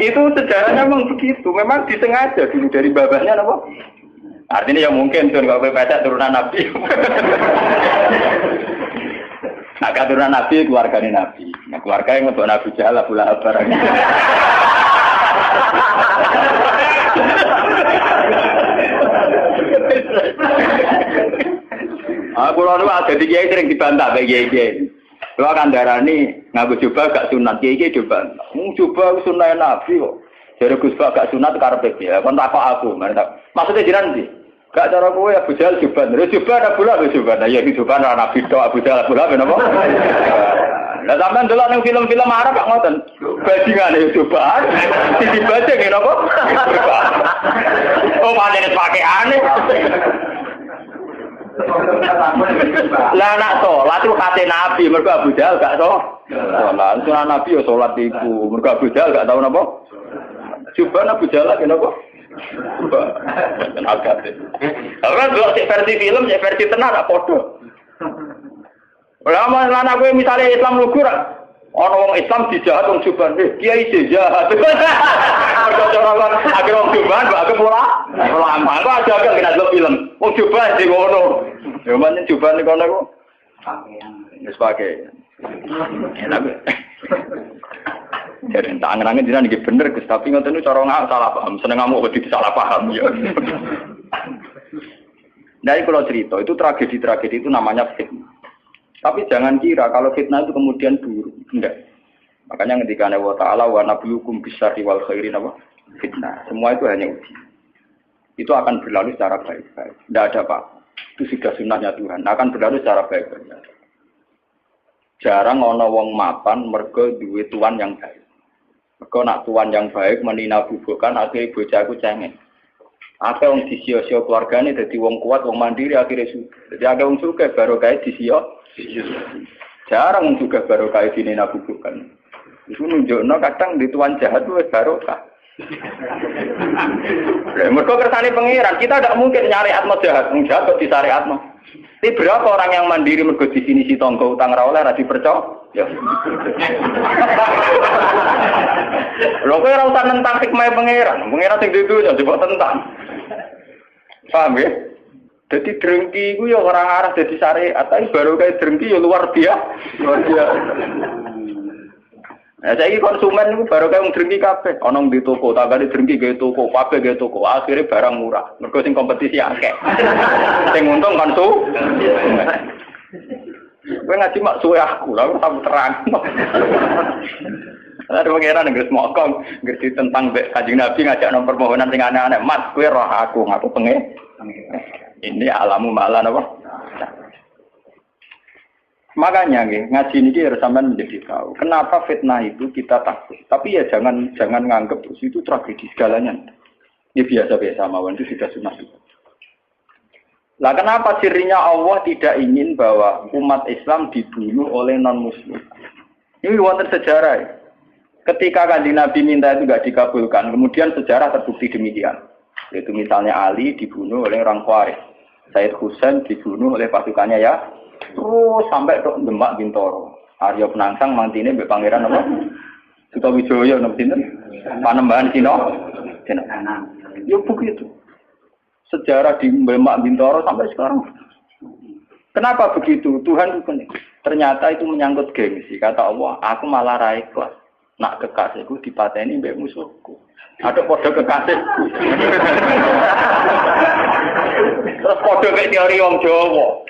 Itu sejarahnya memang begitu. Memang disengaja dulu dari babahnya apa? Artinya ya mungkin tuh kalau pesek turunan Nabi. Nah, keturunan Nabi keluarganya Nabi. Nah, keluarga yang untuk Nabi Jahal Abu Lahab barang. Aku lalu ada di kiai sering dibantah bagi kiai. Kalau akan darani ngaku coba gak sunat kiai coba. Coba sunat Nabi kok. Jadi Gus Bak gak sunat karpet ya. Kon tak aku. Maksudnya jiran sih. Gak cara kowe Abu Jahal coba. Coba ada pula coba. Nah ya coba Nabi tok Abu Jahal pula napa? Lah sampean delok ning film-film Arab kok ngoten. Bajingane coba. Dibaca ngene napa? Oh manene pakaiane. Lah nak salat itu kate Nabi mergo Abu Jahal gak to. Salat sunah Nabi yo salat iku mergo Abu Jahal gak tau napa. Coba Abu Jahal kenapa? Coba. Agak. Ora delok versi film, versi tenan gak padha. Lama anak gue misalnya Islam lugur, orang wong Islam dijahat wong Juban, kiai dijahat. Orang akhirnya wong Juban, agak murah, lama. Kau ada agak kena dulu film, wong Juban di kono. Gimana Juban di kono kok? Sebagai. Jadi tangan-tangan jiran ini bener, tapi nggak tahu cara nggak salah paham, seneng ngamuk begitu salah paham ya. Dari kalau cerita itu tragedi itu namanya fitnah. Tapi jangan kira kalau fitnah itu kemudian buruk, enggak. Makanya ketika Allah Ta'ala wa nabiyukum bisyarri wal khairi apa? Fitnah. Semua itu hanya uji. Itu akan berlalu secara baik-baik. Tidak ada apa. Itu sudah sunnahnya Tuhan. Akan berlalu secara baik-baik. Jarang ana wong mapan mergo duwe tuan yang baik. Mergo nak tuan yang baik menina bubukan akhirnya bocahku cengeng. Akeh wong disio-sio keluargane dadi wong kuat, wong mandiri akhirnya suka. Jadi akeh wong suka baru kae disio. Jarang juga barokah di nina bubukan. Itu nunjukno kadang di tuan jahat itu barokah. Mereka kersane pangeran, kita tidak mungkin nyari atmo jahat, jahat kok disari atmo. Tapi berapa orang yang mandiri mergo di sini si tonggo utang ra oleh ra dipercaya? Ya. Lho kowe ora usah nentang hikmah pangeran. Pangeran sing dudu coba tentang. Paham ya? Jadi drengki itu ya orang arah jadi syariat, tapi baru kayak drengki ya luar biasa. Nah, saya ini konsumen itu baru kayak drengki kafe. Onong di toko, tagadi drengki gaya toko, kafe gaya toko, akhirnya barang murah. Mereka sing kompetisi akeh. Sing untung konsumen. Kowe ngaji mak suwe aku, lha aku terang. Ada pangeran nggak semokong, ngerti tentang Kanjeng Nabi ngajak nomor permohonan sing aneh-aneh. Mas, kowe roh aku pengen. Ini alamu malah apa? Makanya ngaji ini harus sampean menjadi tahu. Kenapa fitnah itu kita takut. Tapi ya jangan nganggep terus itu tragedi segalanya. Ini biasa-biasa mawon itu sudah sunah. Lah kenapa sirinya Allah tidak ingin bahwa umat Islam dibunuh oleh non-muslim? Ini wonten sejarah. Ketika Kanjeng Nabi minta itu tidak dikabulkan, kemudian sejarah terbukti demikian. Yaitu misalnya Ali dibunuh oleh orang Khawarij, Said Husain dibunuh oleh pasukannya ya. Terus sampai ke Demak Bintoro. Arya Penangsang mantine mbek pangeran apa? Sutawijaya napa sinten? Panembahan Cina. Ya begitu. Sejarah di Demak Bintoro sampai sekarang. Kenapa begitu? Tuhan itu ternyata itu menyangkut gengsi. Kata Allah, aku malah ra ikhlas. Nak kekasihku dipateni mbek musuhku. Ada podo kekasihku. Terus podo kayak teori wong Jawa.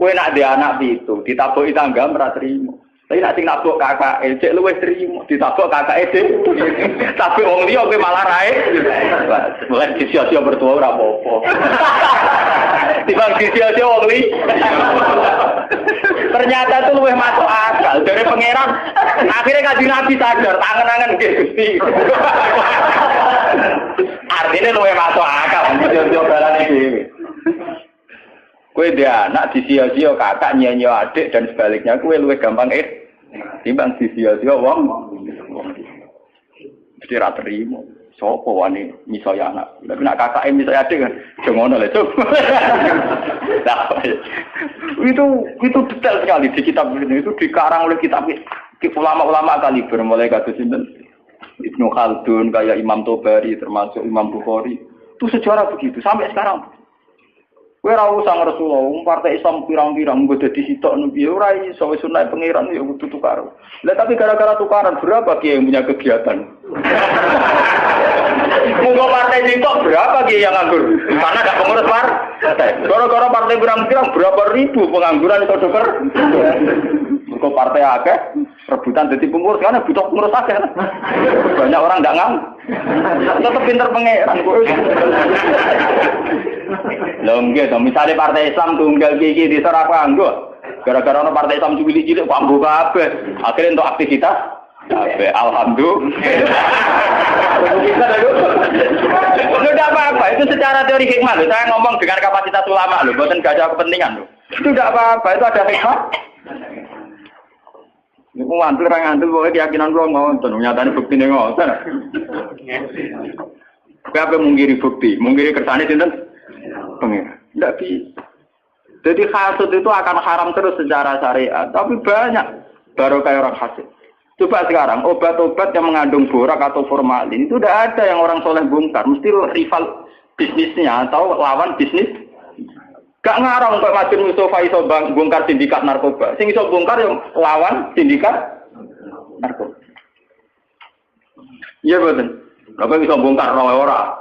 Kowe nak dhe anak pitu, ditabuki tangga ora trimo. Tapi nak sing nabuk kakake, cek luwih trimo, ditabuk kakake dhewe. Tapi wong liya kowe malah rae. Mulai disia-sia bertua ora apa-apa. Timbang disia-sia wong liya. Ternyata itu luwih masuk akal dari pangeran. Akhirnya Kanjeng Nabi sadar, tangan-tangan nggih Gusti. Artinya luwih masuk akal, disia-sia balane dhewe. Kue dia anak disia-sia kakak nyanyi adik dan sebaliknya kue luwih gampang timbang disia-sia wong mesti ra terima sapa wani misaya anak tapi nak kakake misaya adik kan aja ngono lho Cuk. Nah, itu detail sekali di kitab ini itu dikarang oleh kitab ulama-ulama kaliber mulai kados sinten Ibnu Khaldun kayak Imam Tobari termasuk Imam Bukhari itu sejarah begitu sampai sekarang. Kowe ora usah Rasulullah, partai Islam pirang-pirang nggo dadi sitok niku ya ora iso wis sunah pangeran ya kudu tukar. Lah tapi gara-gara tukaran berapa kiai yang punya kegiatan? Monggo partai sitok berapa kiai yang nganggur? Mana gak pengurus partai. Gara-gara partai pirang-pirang berapa ribu pengangguran iso tuker. Mergo partai akeh rebutan dadi pengurus karena butuh pengurus akeh. Banyak orang enggak ngam. Tetep pinter pangeran kowe. Lho nggih to, misale partai Islam tunggal iki diserah kanggo. Gara-gara ono partai Islam cilik-cilik kok ambo kabeh. Akhire entuk aktivitas kabeh. Alhamdulillah. Itu tidak apa-apa, itu secara teori hikmah loh. Saya ngomong dengan kapasitas ulama loh, bukan gak ada kepentingan loh. Itu tidak apa-apa, itu ada hikmah. Ini ngantul, orang ngantul, pokoknya keyakinan gue ngonton, nyatanya bukti ini ngonton. Apa mungkiri bukti? Mungkiri kersane sinten? Pengira. Tidak bisa. Jadi hasud itu akan haram terus secara syariat. Tapi banyak baru kayak orang hasud. Coba sekarang obat-obat yang mengandung borak atau formalin itu tidak ada yang orang soleh bongkar. Mesti rival bisnisnya atau lawan bisnis. Gak ngarang untuk Masjid Mustafa iso bongkar sindikat narkoba. Sing iso bongkar yang lawan sindikat narkoba. Iya betul. Apa iso bongkar orang.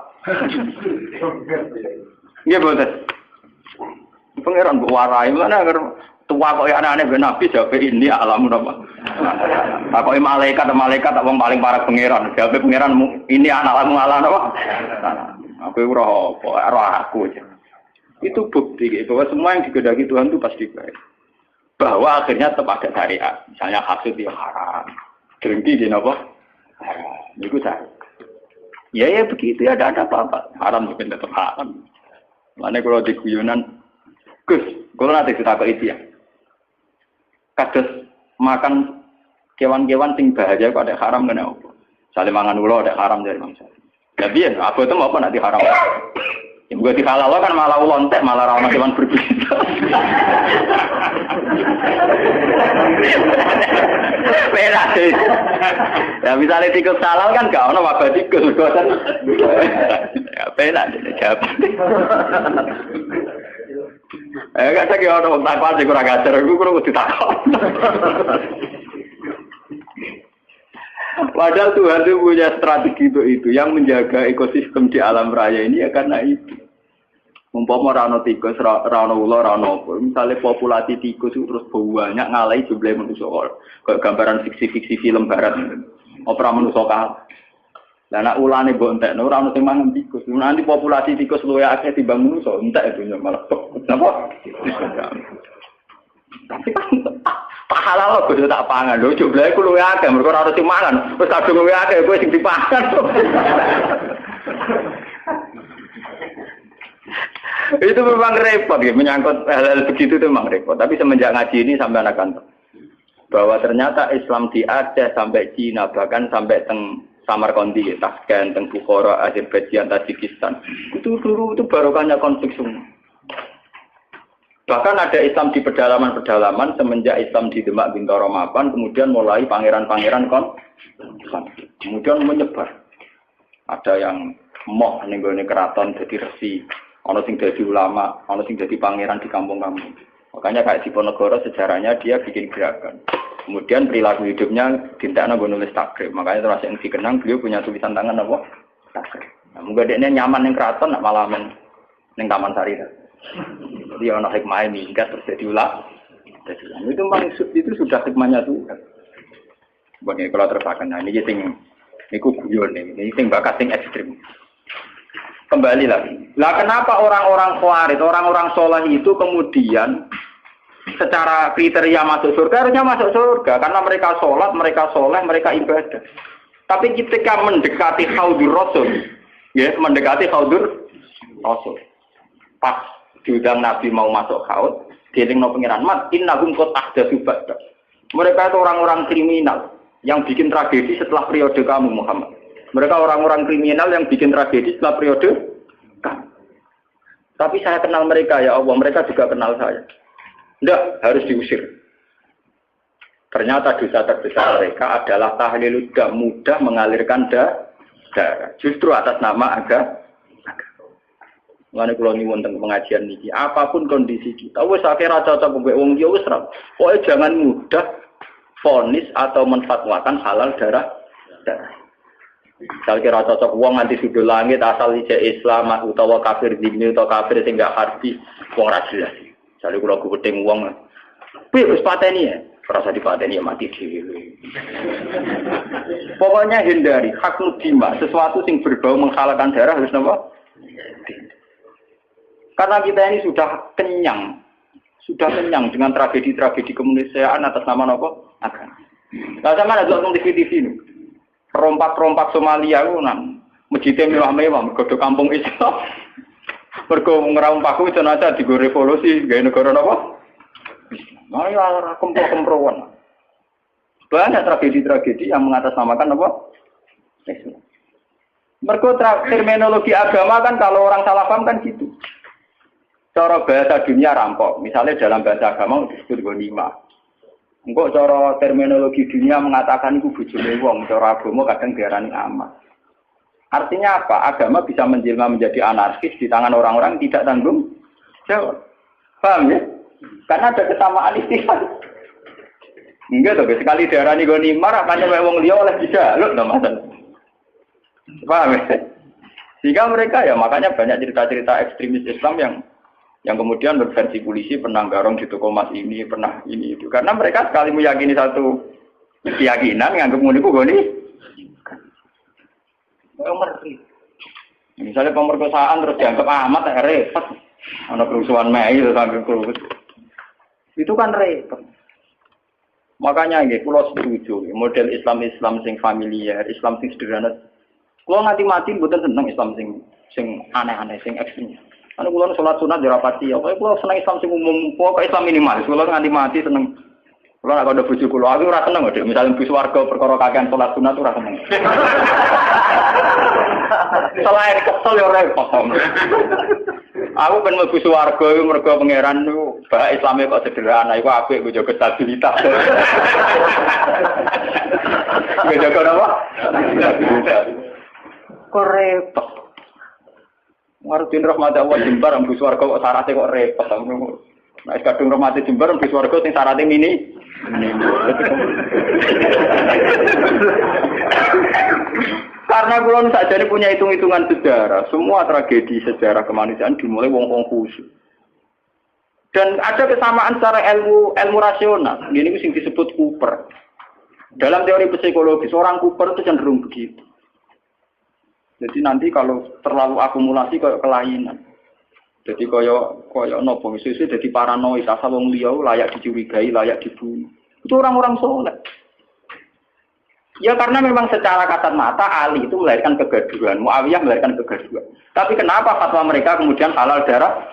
Iya betul. Pangeran mbok warai mana agar tua kok anak-anak ben Nabi jawab ini alamun apa. Apa malaikat tak wong paling parah pangeran. Jawab pangeran ini anak alamun alam apa. Aku ora aku aja. Itu bukti bahwa semua yang digedaki Tuhan itu pasti baik. Bahwa akhirnya tetap ada syariat. Misalnya hasud ya haram. Drengki di apa? Haram. Itu syariat. Ya begitu ya ada apa-apa. Haram juga tetap haram. Mana kalau di guyonan Gus, kalau nanti kita itu ya. Kados makan kewan-kewan sing bahaya kok ada haram kena apa? Sale mangan ulo ada haram dari mangsa. Ya biyen apa itu apa nanti haram. Ya bukan dihalal kan malah lontek malah ra ono kewan berbisa. Beda sih. Ya misalnya tikus halal kan gak ono wabah tikus kan. Ya beda jawab. Gak ada yang orang takwa sih kurang ajar, aku kurang ditakut. Padahal Tuhan itu punya strategi itu yang menjaga ekosistem di alam raya ini ya karena itu. Umpama ora ana tikus, ora ana ula, ora ana apa. Misale populasi tikus itu terus banyak ngalahi jumlah manusia. Kayak gambaran fiksi-fiksi film barat. Opera manusia kalah. Lah nek ulane mbok entekno ora ono sing mangan tikus. Nanti populasi tikus luwih akeh timbang manusia, entek itu malah. Napa? Tapi kan pahala lho kudu tak pangan. Lho jumlahe ku luwih akeh, mergo ora ono sing mangan. Wis kadung luwih akeh kowe sing dipangan. Itu memang repot ya, menyangkut hal-hal begitu itu memang repot. Tapi semenjak ngaji ini sampai anak kantor bahwa ternyata Islam di Aceh sampai Cina bahkan sampai teng Samarkandi, Tashkent, teng Bukhara, Azerbaijan, Tajikistan itu dulu itu barokahnya konflik semua. Bahkan ada Islam di pedalaman-pedalaman semenjak Islam di Demak Bintoro Mapan kemudian mulai pangeran-pangeran konflik. Kemudian menyebar. Ada yang moh ning gone keraton jadi resi. Ono sing jadi ulama, ono sing jadi pangeran di kampung-kampung. Makanya kayak di Ponorogo sejarahnya dia bikin gerakan. Kemudian perilaku hidupnya dintakna nggo nulis takrib. Makanya terus yang dikenang beliau punya tulisan tangan apa? Takrib. Nah, muga dekne nyaman ning kraton nak malah ning Taman Sari. Jadi ono hikmah ini enggak terus jadi ulama. Itu memang itu sudah hikmahnya Tuhan. Bagi kalau terpakan nah ini sing niku guyon ini sing bakat sing ekstrim. Kembali lagi. Lah kenapa orang-orang khawarij, orang-orang soleh itu kemudian secara kriteria masuk surga harusnya masuk surga karena mereka sholat, mereka soleh, mereka ibadah. Tapi ketika mendekati haudur rasul, ya mendekati haudur rasul, pas diundang Nabi mau masuk haud, dielingno pengiran mat innahum qad ahdatsu ba'da. Mereka itu orang-orang kriminal yang bikin tragedi setelah periode kamu Muhammad. Mereka orang-orang kriminal yang bikin tragedi setelah periode kamu. Tapi saya kenal mereka ya Allah, mereka juga kenal saya. Tidak, harus diusir. Ternyata dosa terbesar mereka adalah tahlil tidak mudah mengalirkan darah. Justru atas nama agama. Mulane kula nyuwun teng pengajian niki, apapun kondisi kita, wis akhire cocok mbek wong liya wis ra. Pokoke jangan mudah vonis atau menfatwakan halal darah. Misal kira cocok wong nganti sudul langit asal ijek Islam utawa kafir dini utawa kafir sing gak harti wong ra jelas. Misale kula gudeng wong piye wis pateni ya, rasa dipateni ya mati dhewe. Pokoknya hindari hak nudima, sesuatu sing berbau menghalalkan darah harus napa? Karena kita ini sudah kenyang dengan tragedi-tragedi kemanusiaan atas nama napa? Agama. Lah sama ada nonton TV ini. Rompak-rompak Somalia ku nang masjidnya mewah-mewah mergo kampung Islam. Mergo ngerampak ku jenazah digo revolusi gawe negara napa? Nah, ya kempro-kemproan. Banyak tragedi-tragedi yang mengatasnamakan apa? Islam. Mergo terminologi agama kan kalau orang salah paham kan gitu. Cara bahasa dunia rampok. Misalnya dalam bahasa agama disebut ghanimah. Engkau cara terminologi dunia mengatakan itu bojone wong, cara agama kadang diarani amat. Artinya apa? Agama bisa menjelma menjadi anarkis di tangan orang-orang tidak tanggung jawab. Paham ya? Karena ada kesamaan istilah. Enggak tuh, sekali diarani ghanimah makanya wong liya oleh dijaluk to Mas. Paham ya? Sehingga mereka ya makanya banyak cerita-cerita ekstremis Islam yang kemudian berversi polisi pernah garong di toko emas ini, pernah ini itu. Karena mereka sekali meyakini satu keyakinan, nganggep ngono iku goni. Ngeri. Misalnya pemerkosaan terus dianggap amat repot. Ana kerusuhan Mei terus sampai kerusuhan. Itu kan repot. Makanya nggih kula setuju model Islam sing familiar, Islam sing sederhana. Kula nganti mati mboten seneng Islam sing aneh-aneh, sing ekstrem. Anu kula salat sunat yo rapati, pokoke kula seneng Islam sing umum, pokoke Islam minimalis. Kula nganti mati seneng. Kula nek ada bojo kula, aku ora seneng kok, misale bus warga perkara kakean salat sunat ora seneng. Selain kesel yo repot. Aku ben mlebu swarga iku mergo pangeran niku bah Islame kok sederhana, iku apik kok jaga stabilitas. Kok jaga apa? Kok repot. Warjin rahmat Allah Jembar ambus warga kok syaratnya kok repot ngono. Nek kadung rahmat Jembar ambus warga sing syaratnya mini. Karena Karena kulon saja punya hitung-hitungan sejarah. Semua tragedi sejarah kemanusiaan dimulai wong-wong khusyuk. Dan ada kesamaan secara ilmu rasional. Ini yang disebut Cooper. Dalam teori psikologis, orang Cooper itu cenderung begitu. Jadi nanti kalau terlalu akumulasi kayak kelainan. Jadi kayak nopo misalnya jadi paranoid, asal wong liya layak dicurigai, layak dibunuh. Itu orang-orang soleh. Ya karena memang secara kasat mata Ali itu melahirkan kegaduhan, Muawiyah melahirkan kegaduhan. Tapi kenapa fatwa mereka kemudian halal darah?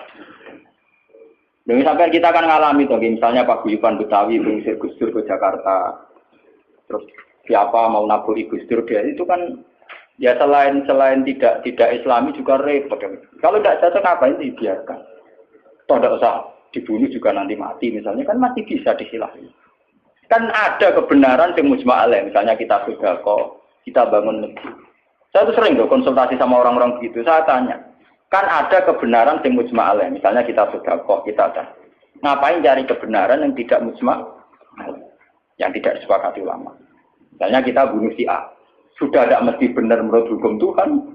Dan sampai kita akan ngalami tuh, misalnya Pak Guyuban Betawi mengusir Gus Dur ke Jakarta, terus siapa mau naburi Gus Dur dia itu kan ya selain tidak Islami juga repot. Kalau tidak cocok ngapain dibiarkan? Toh tidak usah dibunuh juga nanti mati misalnya kan masih bisa disilahi. Kan ada kebenaran yang mujma' alaih, misalnya kita sedekah, kita bangun masjid. Saya tuh sering loh konsultasi sama orang-orang begitu, saya tanya, kan ada kebenaran yang mujma' alaih, misalnya kita sedekah, kita ada. Ngapain cari kebenaran yang tidak mujma' alaih, yang tidak disepakati ulama. Misalnya kita bunuh si A, sudah tidak mesti benar menurut hukum Tuhan,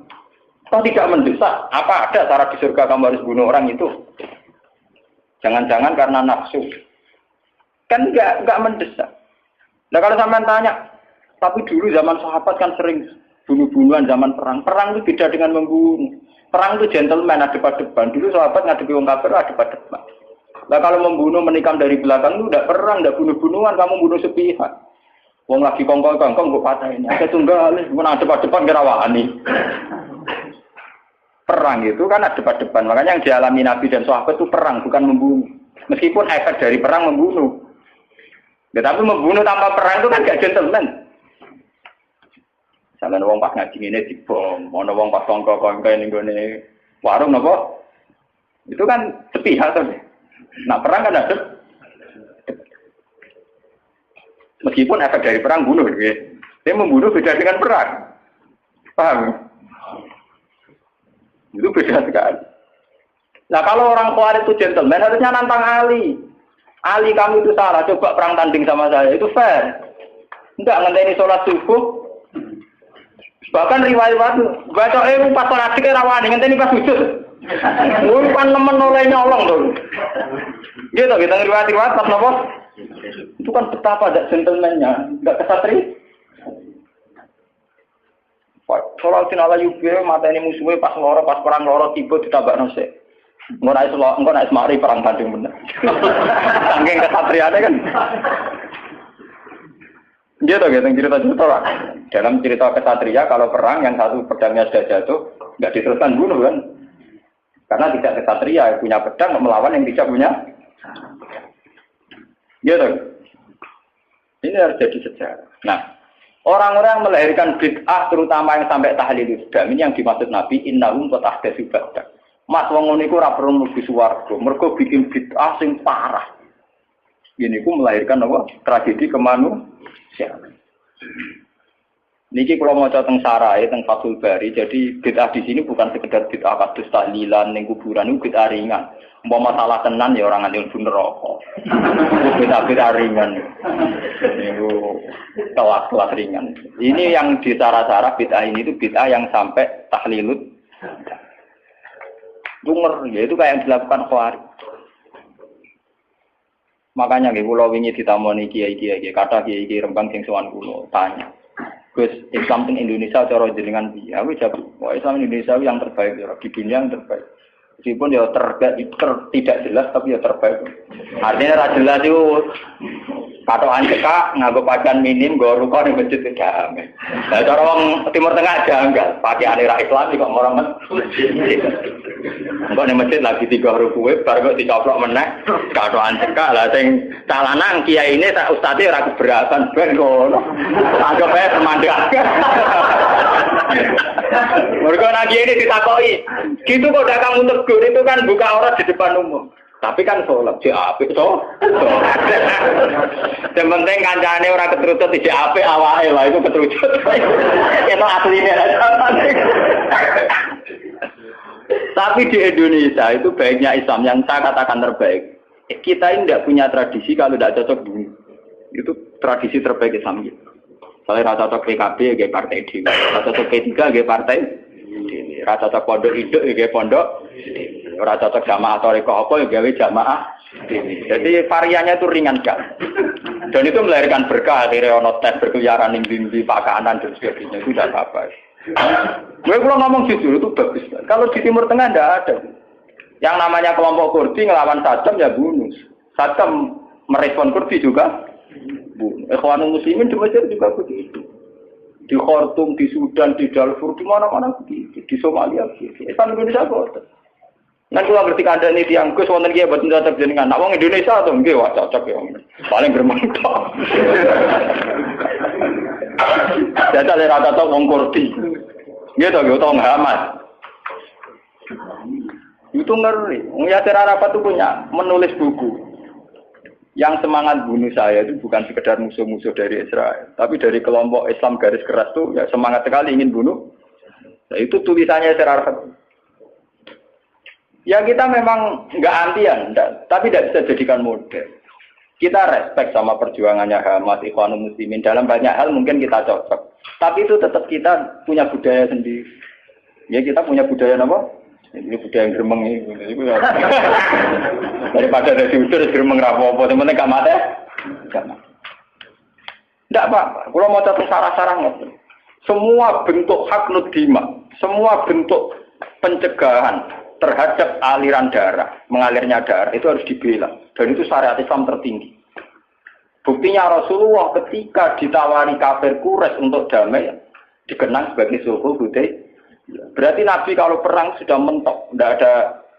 atau tidak mendesak, apa ada cara di surga kamu harus bunuh orang itu? Jangan-jangan karena nafsu. Kan enggak mendesak. Nah kalau sampean tanya, tapi dulu zaman sahabat kan sering bunuh-bunuhan zaman perang. Perang itu beda dengan membunuh. Perang itu gentleman, ada depan. Dulu sahabat ngadepi wong kafir ada depan. Nah kalau membunuh menikam dari belakang itu enggak perang, enggak bunuh-bunuhan, kamu bunuh sepihak. Wong lagi kongkong-kongkong kok patahin. Ada tunggal, mun ada depan kerawani. Perang itu kan ada depan. Makanya yang dialami Nabi dan sahabat itu perang, bukan membunuh. Meskipun efek dari perang membunuh. Tetapi membunuh tanpa perang itu kan gak gentleman. Misalnya wong pas ngaji ini dibom, ana wong pas kongko-kongko ning gone warung napa? Itu kan sepihak to. Nah, perang kan ada. Meskipun efek dari perang bunuh gitu. Dia membunuh beda dengan perang. Paham? Itu beda sekali. Nah, kalau orang Khawarij itu gentleman harusnya nantang Ali. Ali kamu itu salah, coba perang tanding sama saya, itu fair. Enggak ngenteni sholat subuh. Bahkan riwayat baca pas sholat dikira rawani ngenteni pas sujud. Kan nemen oleh nyolong tuh. Gitu kita riwayat pas nopo. Itu kan betapa ada gentleman-nya, enggak kesatria. Sholat sinala yubi mateni musuhnya pas perang loro tiba ditabak nose. Engko naik semari perang tanding bener. Saking kesatriane kan. Gitu cerita-cerita lah. Dalam cerita kesatria kalau perang yang satu pedangnya sudah jatuh, enggak diteruskan bunuh kan. Karena tidak kesatria punya pedang melawan yang tidak punya. Gitu. Ini harus jadi sejarah. Nah, orang-orang melahirkan bid'ah terutama yang sampai tahlil Islam ini yang dimaksud Nabi innahum tatahdatsu ba'da. Mas wong ngono iku ora perlu mlebu swarga, mergo bikin bid'ah sing parah. Ini ku melahirkan apa? Tragedi kemanusiaan. Niki kalau mau teng sarai teng Fathul Bari, jadi bid'ah di sini bukan sekedar bid'ah kados tahlilan ning kuburan itu bid'ah ringan. Umpama masalah tenan ya orang nganti mlebu neraka. Bid'ah ringan. Niku kelas-kelas ringan. Ini yang di cara-cara bid'ah ini itu bid'ah yang sampai tahlilut. Dunger, ya itu kayak yang dilakukan Khawarij. Makanya nggih kula wingi ditamoni kiai-kiai, kata kiai Rembang sing sowan kula tanya. Gus, Islam di Indonesia cara jenengan piye? Aku jawab, wah Islam Indonesia yang terbaik ya, di dunia yang terbaik. Meskipun ya tidak jelas tapi ya terbaik. Artinya ra jelas itu patokan cekak nganggo pakaian minim nggo ruko ning masjid damai. Lah cara wong Timur Tengah janggal, pakaiane ra Islam kok orang masjid. Engko ning masjid lagi 3 huruf kuwe bar kok dicoplok meneh patokan cekak lah sing calanang kiai ini tak ustaze ora keberatan ben ngono. Anggap ae semandang. Mergo nang kiai ini ditakoki, gitu kok dak kamu tegur itu kan buka aurat di depan umum. Tapi kan sholat, jek apik to. Yang penting kancane ora ketrucut jek apik awake lah itu ketrucut. Itu asline. Tapi di Indonesia itu baiknya Islam yang saya katakan terbaik. Kita ini tidak punya tradisi kalau tidak cocok bunuh. Itu tradisi terbaik Islam kita. Misalnya ra cocok PKB nggih partai dhewe, ra cocok P3 nggih partai dhewe, ra cocok pondok induk nggih pondok dhewe, ora cocok jamaah tarekah apa ya gawe jamaah dhewe. Jadi variannya itu ringan kan. Dan itu melahirkan berkah, akhirnya ono tes berkeliaran di pakanan dan sebagainya, itu tidak apa-apa. Gue kalau ngomong jujur itu bagus. Kalau di Timur Tengah tidak ada. Yang namanya kelompok Kurdi ngelawan Saddam ya bunuh. Saddam merespon Kurdi juga bunuh. Ikhwanul Muslimin di Mesir juga begitu. Di Khartoum, di Sudan, di Darfur, di mana-mana begitu. Di Somalia begitu. Islam Indonesia kok. Nanti kalau ngerti kandang ini yang Gus wonten kiye boten cocok jenengan. Nak wong Indonesia to nggih wah cocok ya. Paling bermanfaat. Jajal ora cocok wong Kurdi. Nggih to nggih utawa Hamas. Itu ngeri. Yasir Arafat itu punya menulis buku. Yang semangat bunuh saya itu bukan sekedar musuh-musuh dari Israel, tapi dari kelompok Islam garis keras itu ya semangat sekali ingin bunuh. Nah, itu tulisannya Yasir Arafat. Ya kita memang nggak antian, tapi tidak bisa jadikan model. Kita respect sama perjuangannya Hamas, Ikhwanul Muslimin. Dalam banyak hal mungkin kita cocok. Tapi itu tetap kita punya budaya sendiri. Ya kita punya budaya apa? Ini budaya yang gremeng ini. Daripada ada diutur, gremeng rapopo. Teman-teman gak mati? Gak mati. Tidak apa-apa. Kalau mau catat sarah-sarah semua bentuk hak nudima, semua bentuk pencegahan terhadap aliran darah, mengalirnya darah itu harus dibela. Dan itu syariat Islam tertinggi. Buktinya Rasulullah ketika ditawari kafir Quraisy untuk damai dikenang sebagai sulhul Hudaybiyah. Berarti Nabi kalau perang sudah mentok, tidak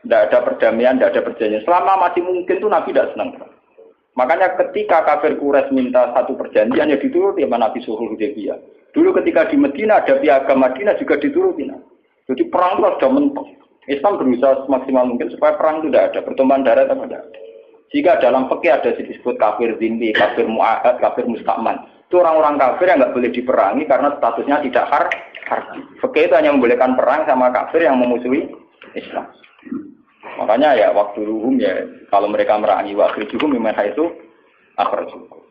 ada perdamaian, tidak ada perjanjian. Selama masih mungkin tuh Nabi tidak senang. Makanya ketika kafir Quraisy minta satu perjanjian ya dituruti sama Nabi sulhul Hudaybiyah. Dulu ketika di Madinah ada piagam Madinah juga dituruti. Jadi perang itu sudah mentok. Islam berusaha semaksimal mungkin supaya perang itu tidak ada, pertumpahan darah tidak ada. Jika dalam fikih ada disebut kafir zimmi, kafir mu'ahad, kafir mustakman. Itu orang-orang kafir yang nggak boleh diperangi karena statusnya tidak harbi. Fikih itu hanya membolehkan perang sama kafir yang memusuhi Islam. Makanya ya waktu ruhum ya kalau mereka merangi waktu ruhum memang itu akhrajukum.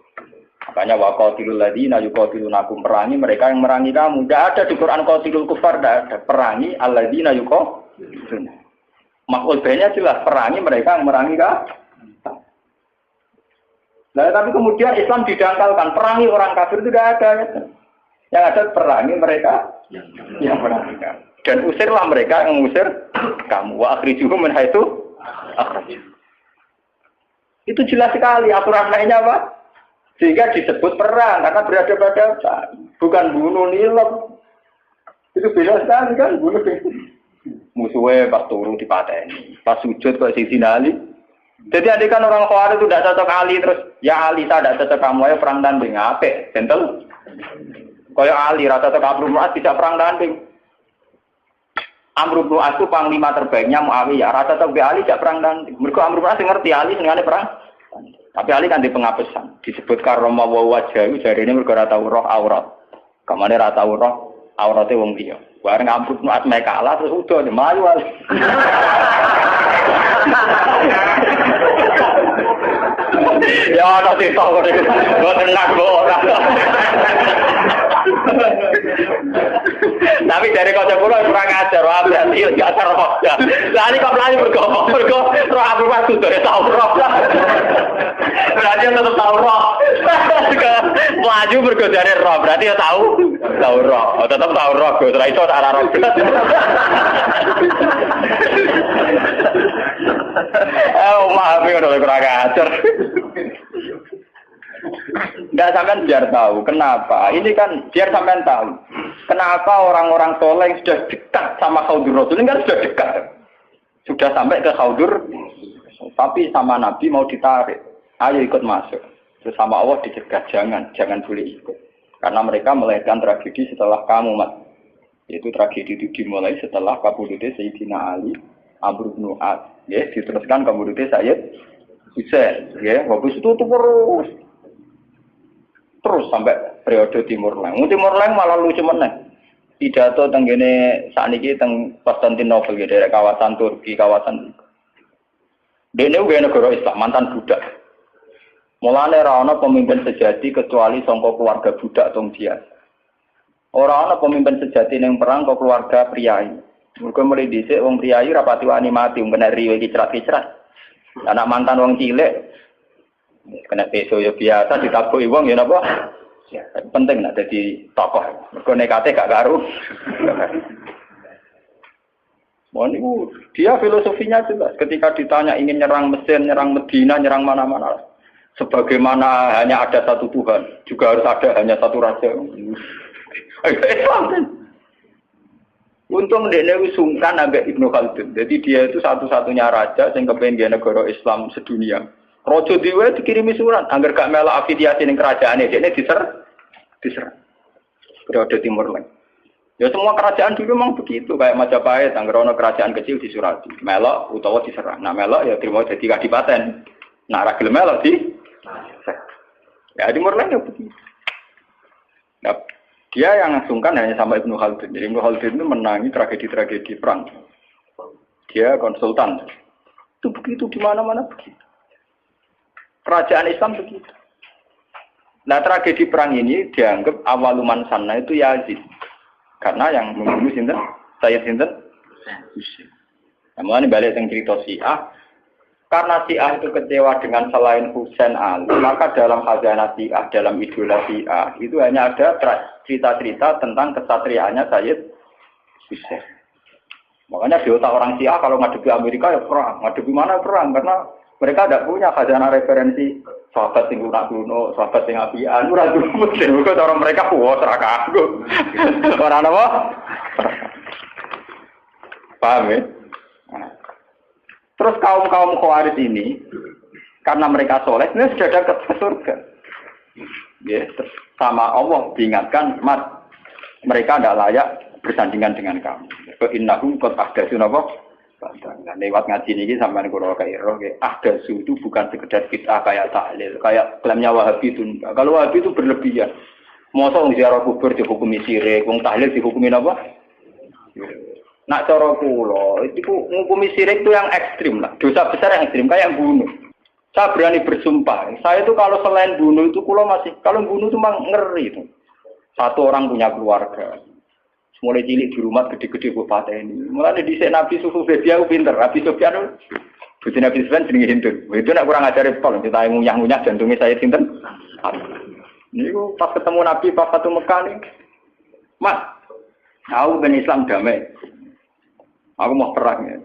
Makanya waqatilul ladzina yuqatilunakum, perangi mereka yang merangi kamu. Tidak ada di Quran qatilul kufar, tidak ada. Perangi alladzina yuqatiluna. Maksudnya jelas perangi mereka yang merangi kamu. Nah, tapi kemudian Islam didangkalkan, perangi orang kafir itu tidak ada. Ya. Yang ada perangi mereka yang merangi kamu. Dan usirlah mereka yang mengusir kamu. Wa akhrijuhum min haitsu akhrajuhum. Itu jelas sekali aturan lainnya apa? Sehingga disebut perang karena berhadapan-hadapan, bukan bunuh nilai. Itu beda sekali kan bunuh. Musuhnya pas turun dipateni, pas sujud kok sisi Ali. Jadi andikan orang Khawarij itu tidak cocok Ali terus, ya Ali saya tidak cocok kamu ayo perang tanding apik, gentle. Kayak Ali rata cocok Amr bin As tidak perang tanding. Amr bin As itu panglima terbaiknya Muawiyah, rata cocok Ali tidak perang tanding. Mergo Amr bin As ngerti Ali senengane perang. Tapi Ali kan di pengapesan, disebut karoma wajah itu jadi ini mergo ora tau roh aurat. Kamane ora tau roh aurate wong liya. Bareng Amr bin As mek kalah terus udah mlayu Ali. Ya ana sing tau kok tenang kok. Tapi dari kota pulau kurang ajar, berarti nggak terroh. Lah ini kok melayu bergo roh apa waktu itu tahu roh. Berarti tetap tahu roh. Melayu bergo dari roh, berarti ya tahu roh. Tetap tahu roh, gue setelah itu arah roh. Maaf ya udah kurang ajar. Enggak sampean biar tahu kenapa. Ini kan biar sampean tahu kenapa orang-orang soleh yang sudah dekat sama Khaudur Rasul ini kan sudah dekat. Sudah sampai ke Khaudur tapi sama Nabi mau ditarik. Ayo ikut masuk. Terus sama Allah dicegah jangan boleh ikut. Karena mereka melahirkan tragedi setelah kamu, Mas. Yaitu tragedi itu dimulai setelah kabudute Sayyidina Ali, Amr bin As. Ya, diteruskan kabudute Sayyid Husain. Ya, habis itu terus sampai periode Timur Leng. Timur Leng malah lucu meneh. Pidato teng kene sakniki teng Konstantinopel ya, daerah kawasan Turki, kawasan. Dene uga negara Islam, mantan budak. Mulane ora ana pemimpin sejati kecuali sangka keluarga budak tong biasa. Ora ana pemimpin sejati ning perang kok keluarga priyayi. Mergo mulai dhisik wong priyayi rapati wani mati kena riwe kicrat-kicrat. Anak mantan wong cilik kena peso ya biasa ditabuki wong ya napa? Ya, penting nek dadi tokoh. Mergo nekate gak karu. Niku dia filosofinya jelas. Ketika ditanya ingin nyerang Mesir, nyerang Medina, nyerang mana-mana. Sebagaimana hanya ada satu Tuhan, juga harus ada hanya satu raja. Untung dia sungkan ambek Ibnu Khaldun. Jadi dia itu satu-satunya raja yang kepengen negara Islam sedunia. Raja Dewa dikirimi surat, agar gak melak afiliasi ning kerajaane, dia diserang. Periode Timur Leste. Ya semua kerajaan dulu memang begitu, kayak Majapahit, agar ono kerajaan kecil disurati, melok utawa diserang. Nah melok ya terima jadi kadipaten. Nah ra gelem melok di ya Timur Leste begitu. Nah, dia yang sungkan hanya sama Ibnu Khaldun. Jadi Ibnu Khaldun itu menangi tragedi-tragedi perang. Dia konsultan. Itu begitu di mana-mana begitu. Kerajaan Islam begitu. Nah tragedi perang ini dianggap awaluman sana itu Yazid. Karena yang membunuh sinten? Sayyid sinten? Husain. Nah, ini balik yang cerita Syiah. Karena Syiah itu kecewa dengan selain Husain Ali, maka dalam khazanah Syiah, dalam idola Syiah, itu hanya ada cerita-cerita tentang kesatriaannya Sayyid Husain. Makanya di otak orang Syiah kalau ngadepi Amerika ya perang. Ngadepi mana perang? Karena mereka tidak punya khazanah referensi sahabat sing lunak kuno, sahabat sing apian, ora duwe muslim. Kok orang mereka puas ra kanggo. Ora apa? Paham ya? Terus kaum-kaum Khawarij ini karena mereka soleh, ini sudah dekat ke surga. Ya, sama Allah diingatkan, mat mereka tidak layak bersandingan dengan kamu. Innahum qad ahdatsu napa? Nah, lewat ngaji ini sampai kula kairo, ahdatsu itu bukan sekedar bid'ah kayak tahlil, kayak klaimnya Wahabi itu. Kalau Wahabi itu berlebihan. Mosok wong ziarah kubur dihukumi syirik, wong tahlil dihukumi apa? Nak cara kula, itu ngukumi syirik itu yang ekstrim lah. Dosa besar yang ekstrim, kayak bunuh. Saya berani bersumpah, saya itu kalau selain bunuh itu kula masih, kalau bunuh itu memang ngeri itu. Satu orang punya keluarga. Mulai cilik di rumah gede-gede buat ini. Mulai di Nabi Sufyan pinter, Nabi Sufyan itu Nabi Sufyan jenenge Hindun. Itu nak kurang ajar pol, kita ngunyah-ngunyah jantungnya saya sinten. Ini pas ketemu Nabi pas satu Mekah nih. Mas, aku ben Islam damai. Aku mau perang ya.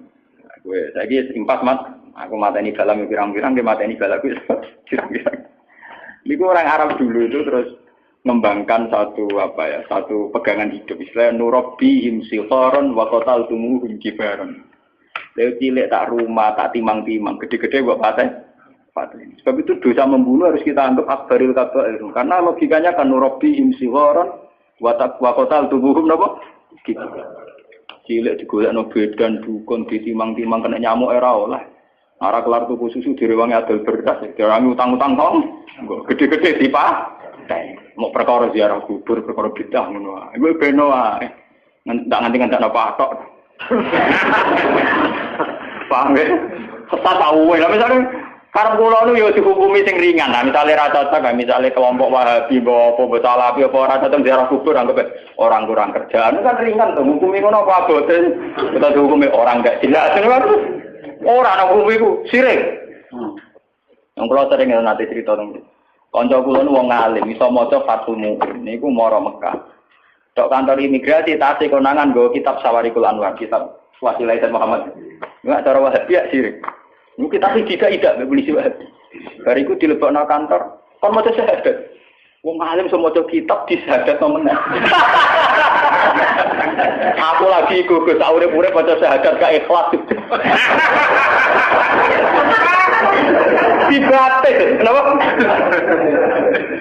Gue lagi impas mat. Aku mateni dalam pirang-pirang, dia mateni balak pirang-pirang. Ini orang Arab dulu itu terus mengembangkan satu pegangan hidup. Istilahnya nurabbihim sikharan wa qataltumuhum kibaran. Lewat cilik tak rumah, tak timang-timang, gede-gede buat paten. Sebab itu dosa membunuh harus kita anggap akbaril kabair. Karena logikanya kan nurabbihim sikharan wa qataltumuhum napa? Cilik digolekno bedan dukun ditimang-timang kena nyamuk era oleh. Ora kelar tuku susu direwangi adol beras, direwangi utang-utang kong. Gede-gede dipah. Mau perkara ziarah kubur, perkara bidah ngono wae. Iku beno wae. Ndak nganti-nganti patok. Paham ya? Sesat awwe. Lah misale karep kula nu ya dihukumi sing ringan. Nah, misale ra cocok, misale kelompok Wahabi apa Salafi apa ora cocok ziarah kubur anggap orang kurang kerjaan kan ringan to. Hukumi ngono apa abote? Kita dihukumi orang gak jelas. Ora ana hukumi iku sirik. Yang kula sering nanti cerita tentang kanca kula nu wong alim iso maca Fathul Mu'in niku mara Mekah. Tok kantor imigrasi tasih konangan nggo kitab Sawarikul Anwar, kitab Wasilah Said Muhammad. Enggak cara Wahabi ya sirik. Niku kitab tidak polisi Wahabi. Bariku dilebokno kantor, kon maca syahadat. Wong alim iso maca kitab disyahadat meneh. Aku lagi gugus urip-urip maca syahadat gak ikhlas. Dibates, kenapa?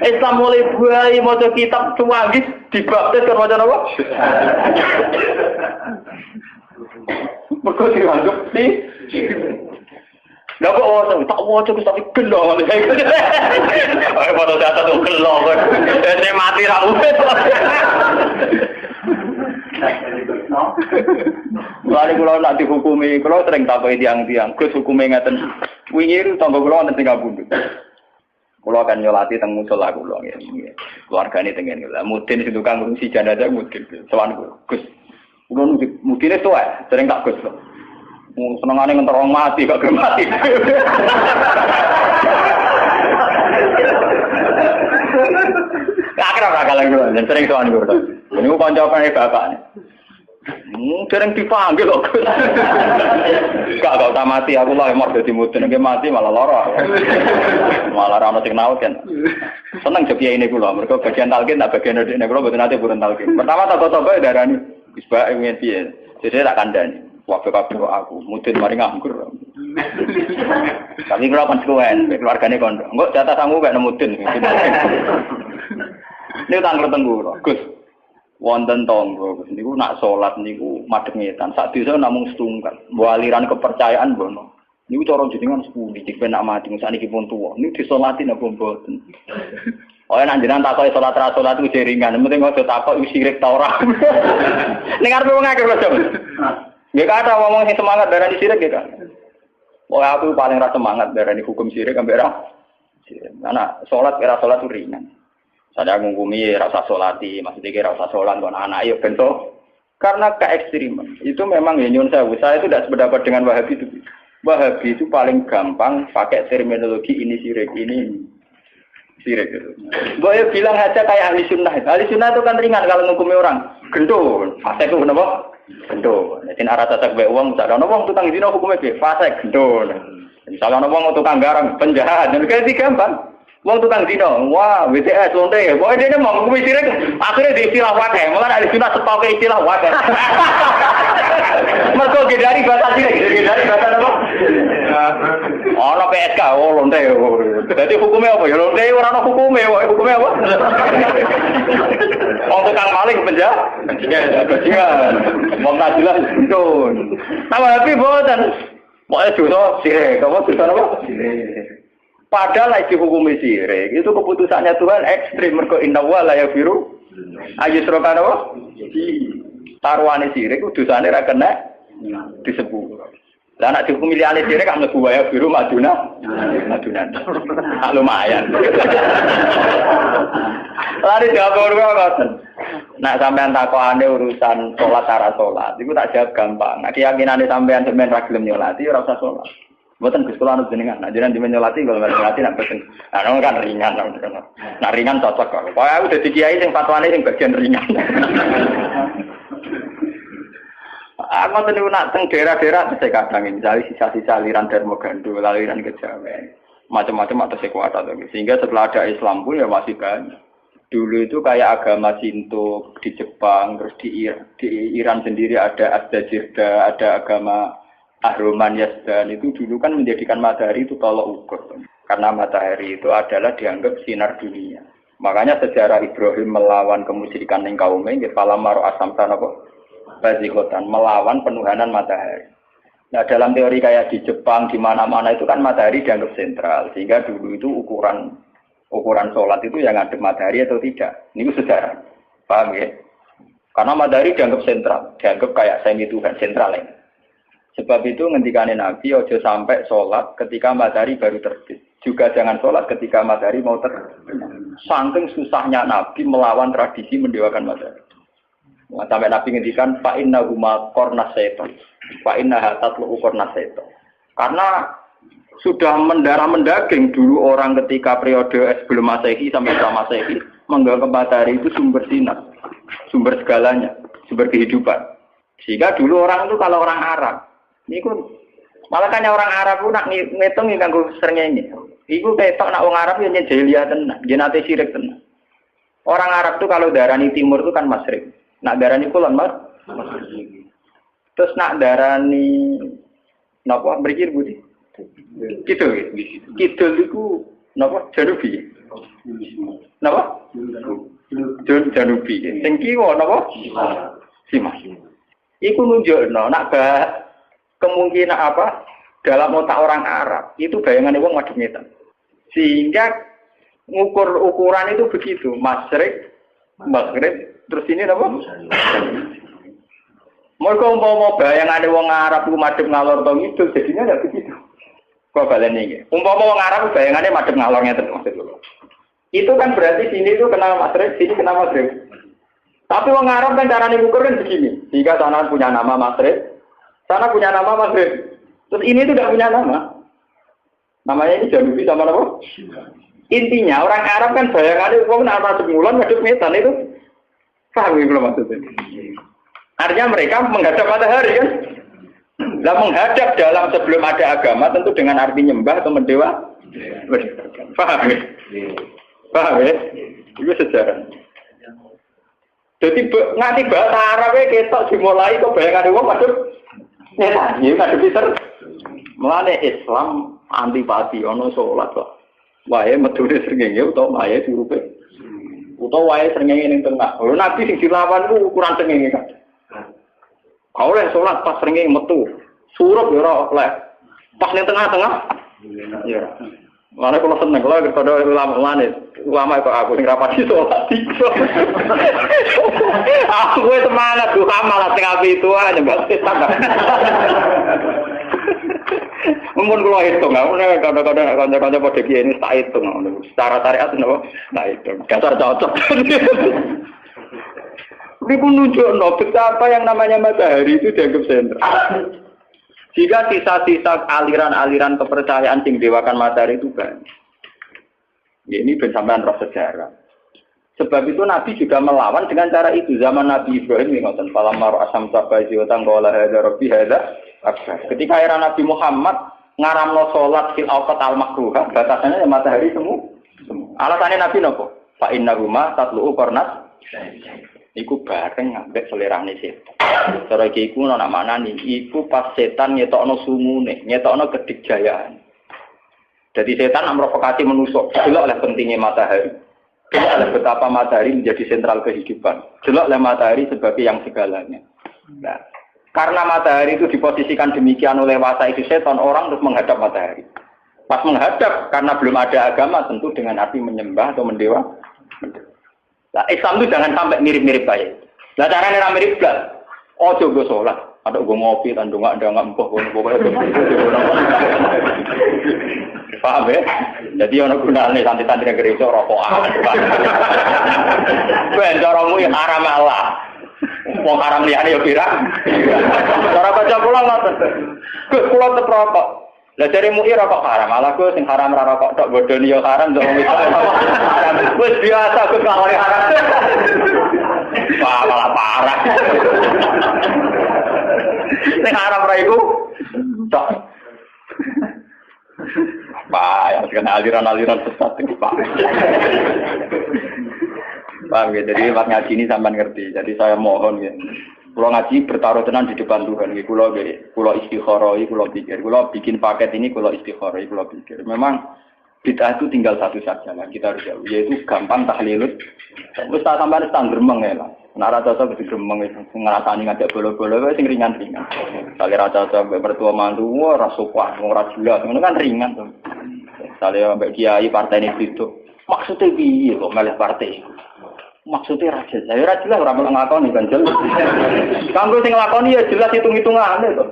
Islam mulai buai maca kitab cuanggis dibaptis kan maca apa? Mergo dianggap sih. Lah kok tak waca wis tapi gelo. Ayo foto data tuh gelo kok. Dene mati ra urip. Lalu kalau nak dihukumi, kalau sering takoki tiang-tiang, Gus hukume ngaten. Wingi tangga kula wonten sing kabundut. Kulo akan nyolati teng musala kulo nggih. Keluargane tengen kulo. Mudin sing tukang ngurusi jenazah mudin. Sowan Gus. Kulo mudine tuwa, sering tak Gus. Senengane ngentor wong mati kok gelem mati. Akhirnya ora kalah kulo, sering sowan kulo. Niku kancane bapakne. Dereng dipanggil kok. Gak usah mati aku lah emor dadi mudin nek mati malah lara. Malah ora ono sing naut kan. Seneng jepiye ini kula mergo bagian talqin tak bagian ndekne kula mboten ate purun talqin. Pertama toko-toko darani wis bae ngene piye. Jadi tak kandhani. Waktu kabeh aku mudin mari nganggur. Tapi kula kan suwen keluargane kondo. Engko jatah sangu gak mudin. Ini tangger tenggu Gus. Wonten tonggo niku nak salat niku madhep ngetan sak desa namung setunggal mbok aliran kepercayaan mbono niku cara jenengan sepudi jek penak mati sakniki pun tuwa niku disolati napa mboten nek jenengan takoki salat ra salat iku jeringan penting aja takok sirik ta ora ning arepe wong akeh lho jam nggih kata ngomong sing semangat darani sirik nggih kan aku paling ra semangat darani hukum sirik ambek ra ana salat kira salat ringan. Saya ngungkumi rasa solati, maksudnya rasa solat kon anak yo bentuk karena keekstriman. Itu memang ya nyun saya itu tidak sependapat dengan Wahabi itu. Wahabi itu paling gampang pakai terminologi ini sirik ini sirik itu. Boleh bilang aja kayak ahli sunnah. Ahli sunnah itu kan ringan kalau ngukumi orang. Gendul, fase itu kenapa? Gendul. Jadi arah tasak baik uang, misalnya uang tukang zina hukumnya fase gendul. Misalnya uang tukang garang penjahat, dan kayak gampang. Wong tukang zina, wah BTS lonte, pokoknya dia mau ngukumi sirik, akhirnya di istilah wadah, malah ada sunnah sepakai istilah wadah. Mereka gedari bahasa sirik, gedari bahasa apa? Oh, no PSK, oh lonte. Jadi hukumnya apa? Ya lonte, orang hukumnya apa? Wong tukang maling penjahat, wong tak jelas itu. Tambah tapi boten, pokoknya dosa sirik, kamu dosa apa? Sirik. Padahal lagi hukum sirik itu keputusannya Tuhan ekstrim mergo inna wa la yaghfiru ayyushraka wa taruhane sirik dosane ra kena disebut. Lah nek dihukum liyane sirik kan mlebu wae biru maduna. Lumayan. Lari jawab ora ngoten. Nek sampean takokane urusan salat cara salat iku tak jawab gampang. Nek keyakinane sampean semen ra gelem nyolati ora usah salat. Mboten Gus kula anu jenengan, nek jenengan dimenyolati kalau nyolati nek pesen. Nah, kan ringan kan. Nah, ringan cocok kok. Pokoke aku dadi kiai sing fatwane sing bagian ringan. Aku niku nak teng daerah-daerah saya kadang misalnya sisa-sisa aliran Dharma Gandul, aliran Kejawen. Macam-macam atau sekuat atau sehingga setelah ada Islam pun ya masih banyak. Dulu itu kayak agama Shinto di Jepang, terus di Iran sendiri ada Asdajirda, ada agama Ahroman Yazdan itu dulu kan menjadikan matahari itu tolok ukur. Karena matahari itu adalah dianggap sinar dunia. Makanya sejarah Ibrahim melawan kemusyrikan yang kaumnya, Falam Maro Asam Tanapa Bazikotan, melawan penuhanan matahari. Nah dalam teori kayak di Jepang, di mana-mana itu kan matahari dianggap sentral. Sehingga dulu itu ukuran sholat itu yang ngadep matahari atau tidak. Ini sejarah. Paham ya? Karena matahari dianggap sentral. Dianggap kayak semi Tuhan, sentral ya. Sebab itu ngendikane Nabi ojo sampai sholat ketika matahari baru terbit. Juga jangan sholat ketika matahari mau terbit. Saking susahnya Nabi melawan tradisi mendewakan matahari. Sampai Nabi ngendikan fa inna huma qarnas syaitan. Fa inna hatatlu qarnas syaitan. Karena sudah mendarah mendaging dulu orang ketika periode sebelum Masehi sampai setelah Masehi menganggap matahari itu sumber sinar, sumber segalanya, sumber kehidupan. Sehingga dulu orang itu kalau orang Arab niku malah kan orang Arab ku nak ngitung kanggo srengenge. Iku ketok nak wong Arab yo jahiliyah tenan, jenate sirik tenan. Orang Arab tuh kalau darani timur itu kan masyrik. Nak darani kulon mas. Terus nak darani napa mriki budi? Kidul. Kidul iku napa janubi. Napa? Janubi. Sing kiwa napa? Simas. Iku nunjukno nak kemungkinan apa dalam otak orang Arab itu bayangan wong madhep ngetan. Sehingga ukuran itu begitu, masyrik, maghrib, terus ini apa? Mereka umpama bayangan wong Arab itu madhep ngalor to itu jadinya enggak begitu. Kok balene iki. Umpama wong Arab bayangannya madhep ngalor ngeten maksud kula. Itu kan berarti sini itu kena maghrib, sini kena maghrib. Tapi orang Arab kan caranya ngukur kan begini. Jika sana punya nama maghrib, sana punya nama maghrib. Terus ini itu tidak punya nama. Namanya ini Janubi sama apa? Intinya orang Arab kan bayangannya uang nama sebulan ngadep medan itu. Paham ya belum maksudnya? Artinya mereka menghadap matahari kan? Lah menghadap dalam sebelum ada agama tentu dengan arti nyembah atau mendewa. Paham ya? Paham ya? Itu sejarah. Jadi nganti bahasa Arabnya ketok dimulai kok bayangan wong ngadep nyetan, ya ngadep pinter. Mulane Islam antipati ana salat kok. Wae medune srengenge utawa wae diurupe. Utawa wae srengenge ning tengah. Lho Nabi sing dilawan ku ukuran srengenge kan. Kau oleh salat pas srengenge metu. Surup ya ora oleh. Pas ning tengah-tengah. Ya. Mana kalau seneng kalau kepada ulama kok aku sing rapati sholat tiga. Aku semangat tuh malah tengah itu aja nggak tambah. Mungkin kalau hitung, aku nih kadang-kadang pada dia ini tak hitung, secara syariat nabo tak hitung, dasar cocok. Ini pun nunjuk betapa yang namanya matahari itu dianggap sentral. Jika sisa-sisa aliran-aliran kepercayaan sing dewakan matahari itu kan, ya ini bersamaan roh sejarah. Sebab itu Nabi juga melawan dengan cara itu. Zaman Nabi Ibrahim ngoten, falamma ra'asam sabaji wa tangqala hadza rabbi hadza akbar. Ketika era Nabi Muhammad ngaramno salat fil awqat al makruha, batasannya ya matahari semua. Alasannya Nabi napa? Fa innahuma tatlu'u qarnat. Iku bareng ngambek selerane setan. Cara iki iku ana maknane iku pas setan ngetokno sumune, ngetokno kedikjayaan. Jadi setan memprovokasi manusia. Delok oleh pentingnya matahari. Delok oleh betapa matahari menjadi sentral kehidupan. Delok oleh matahari sebagai yang segalanya. Nah, karena matahari itu diposisikan demikian oleh wasa itu setan, orang terus menghadap matahari. Pas menghadap karena belum ada agama tentu dengan arti menyembah atau mendewa. Nah, Islam itu jangan sampai mirip-mirip kayak itu. Nah, caranya mirip belas. Oh, coba sholat. Ada gue ngopi, tandung nggak empuk, pokoknya. Paham ya? Jadi orang gunanya santri-santri yang gereja rokokan. Ben, caramu yang haram Allah. Wong haram liane ya pirang. Cara baca pulang ngoten. Gus kula tetep rokok. Lah jare mu'i rokok haram. Malah Gus sing haram ra rokok tok bodoni ya haram to wong itu. Wis biasa Gus nglakoni haram. Wah, malah parah. Sing haram ra iku tok. Pak, yang kena aliran-aliran sesat itu Pak. Paham ya, jadi lewat ngaji ini sampai ngerti. Jadi saya mohon ya, kalau ngaji bertaruh tenan di depan Tuhan. Kalau istikharah, kalau pikir, kalau bikin paket ini, kalau istikharah, kalau pikir. Memang bid'ah itu tinggal satu saja lah. Kita harus jauh, yaitu gampang tahlilut. Terus tak sampai stand gremeng ya lah. Nara cocok di gremeng itu ngerasani ngajak bolo-bolo, itu sing ringan-ringan. Kali rasa cocok bertua mantu, wah rasuah, mau rasulah, itu kan ringan tuh. Saya mbak kiai partai ini itu, maksudnya piye kok malah partai? Maksudnya raja, saya raja lah orang ngelakoni kan jelas. Kanggo sing ngelakoni ya jelas hitung-hitungan itu.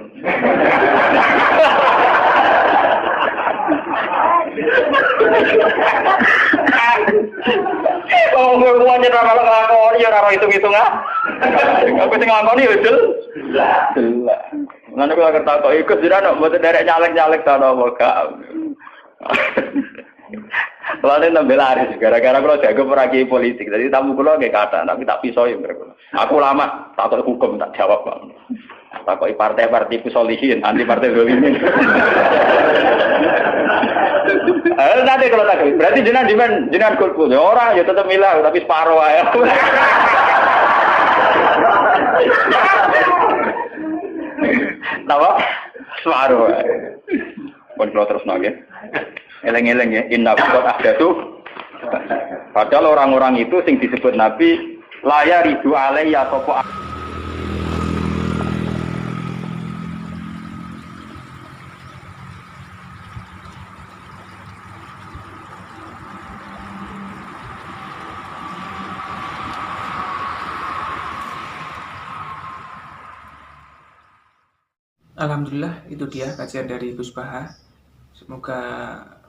Oh, mau nyerah malah ngelakoni ya orang hitung-hitungan. Aku sing ngelakoni ya jelas. Nanti kalau kertas kok ikut sudah nak buat derek nyalek-nyalek tanah moga. Lalu nambah laris, gara-gara kalau jago peragi politik, jadi tamu kulo kayak kata, tapi tak pisau ya mereka. Aku lama takut hukum tak jawab bang. Takut partai-partai pusolihin, anti partai dolimin. Nanti kalau tak, berarti jenengan kulpul. Orang ya tetap milah, tapi separuh aja. Apa? Separuh aja. Pun kalau terus nage. Eleng-eleng ya, inna buat ahdatu. Padahal orang-orang itu sing disebut Nabi laya ridu alaiya sopo. Alhamdulillah, itu dia kajian dari Gus Baha. Semoga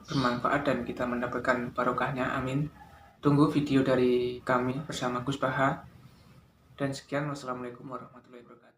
bermanfaat dan kita mendapatkan barokahnya, amin. Tunggu video dari kami bersama Gus Baha. Dan sekian, wassalamualaikum warahmatullahi wabarakatuh.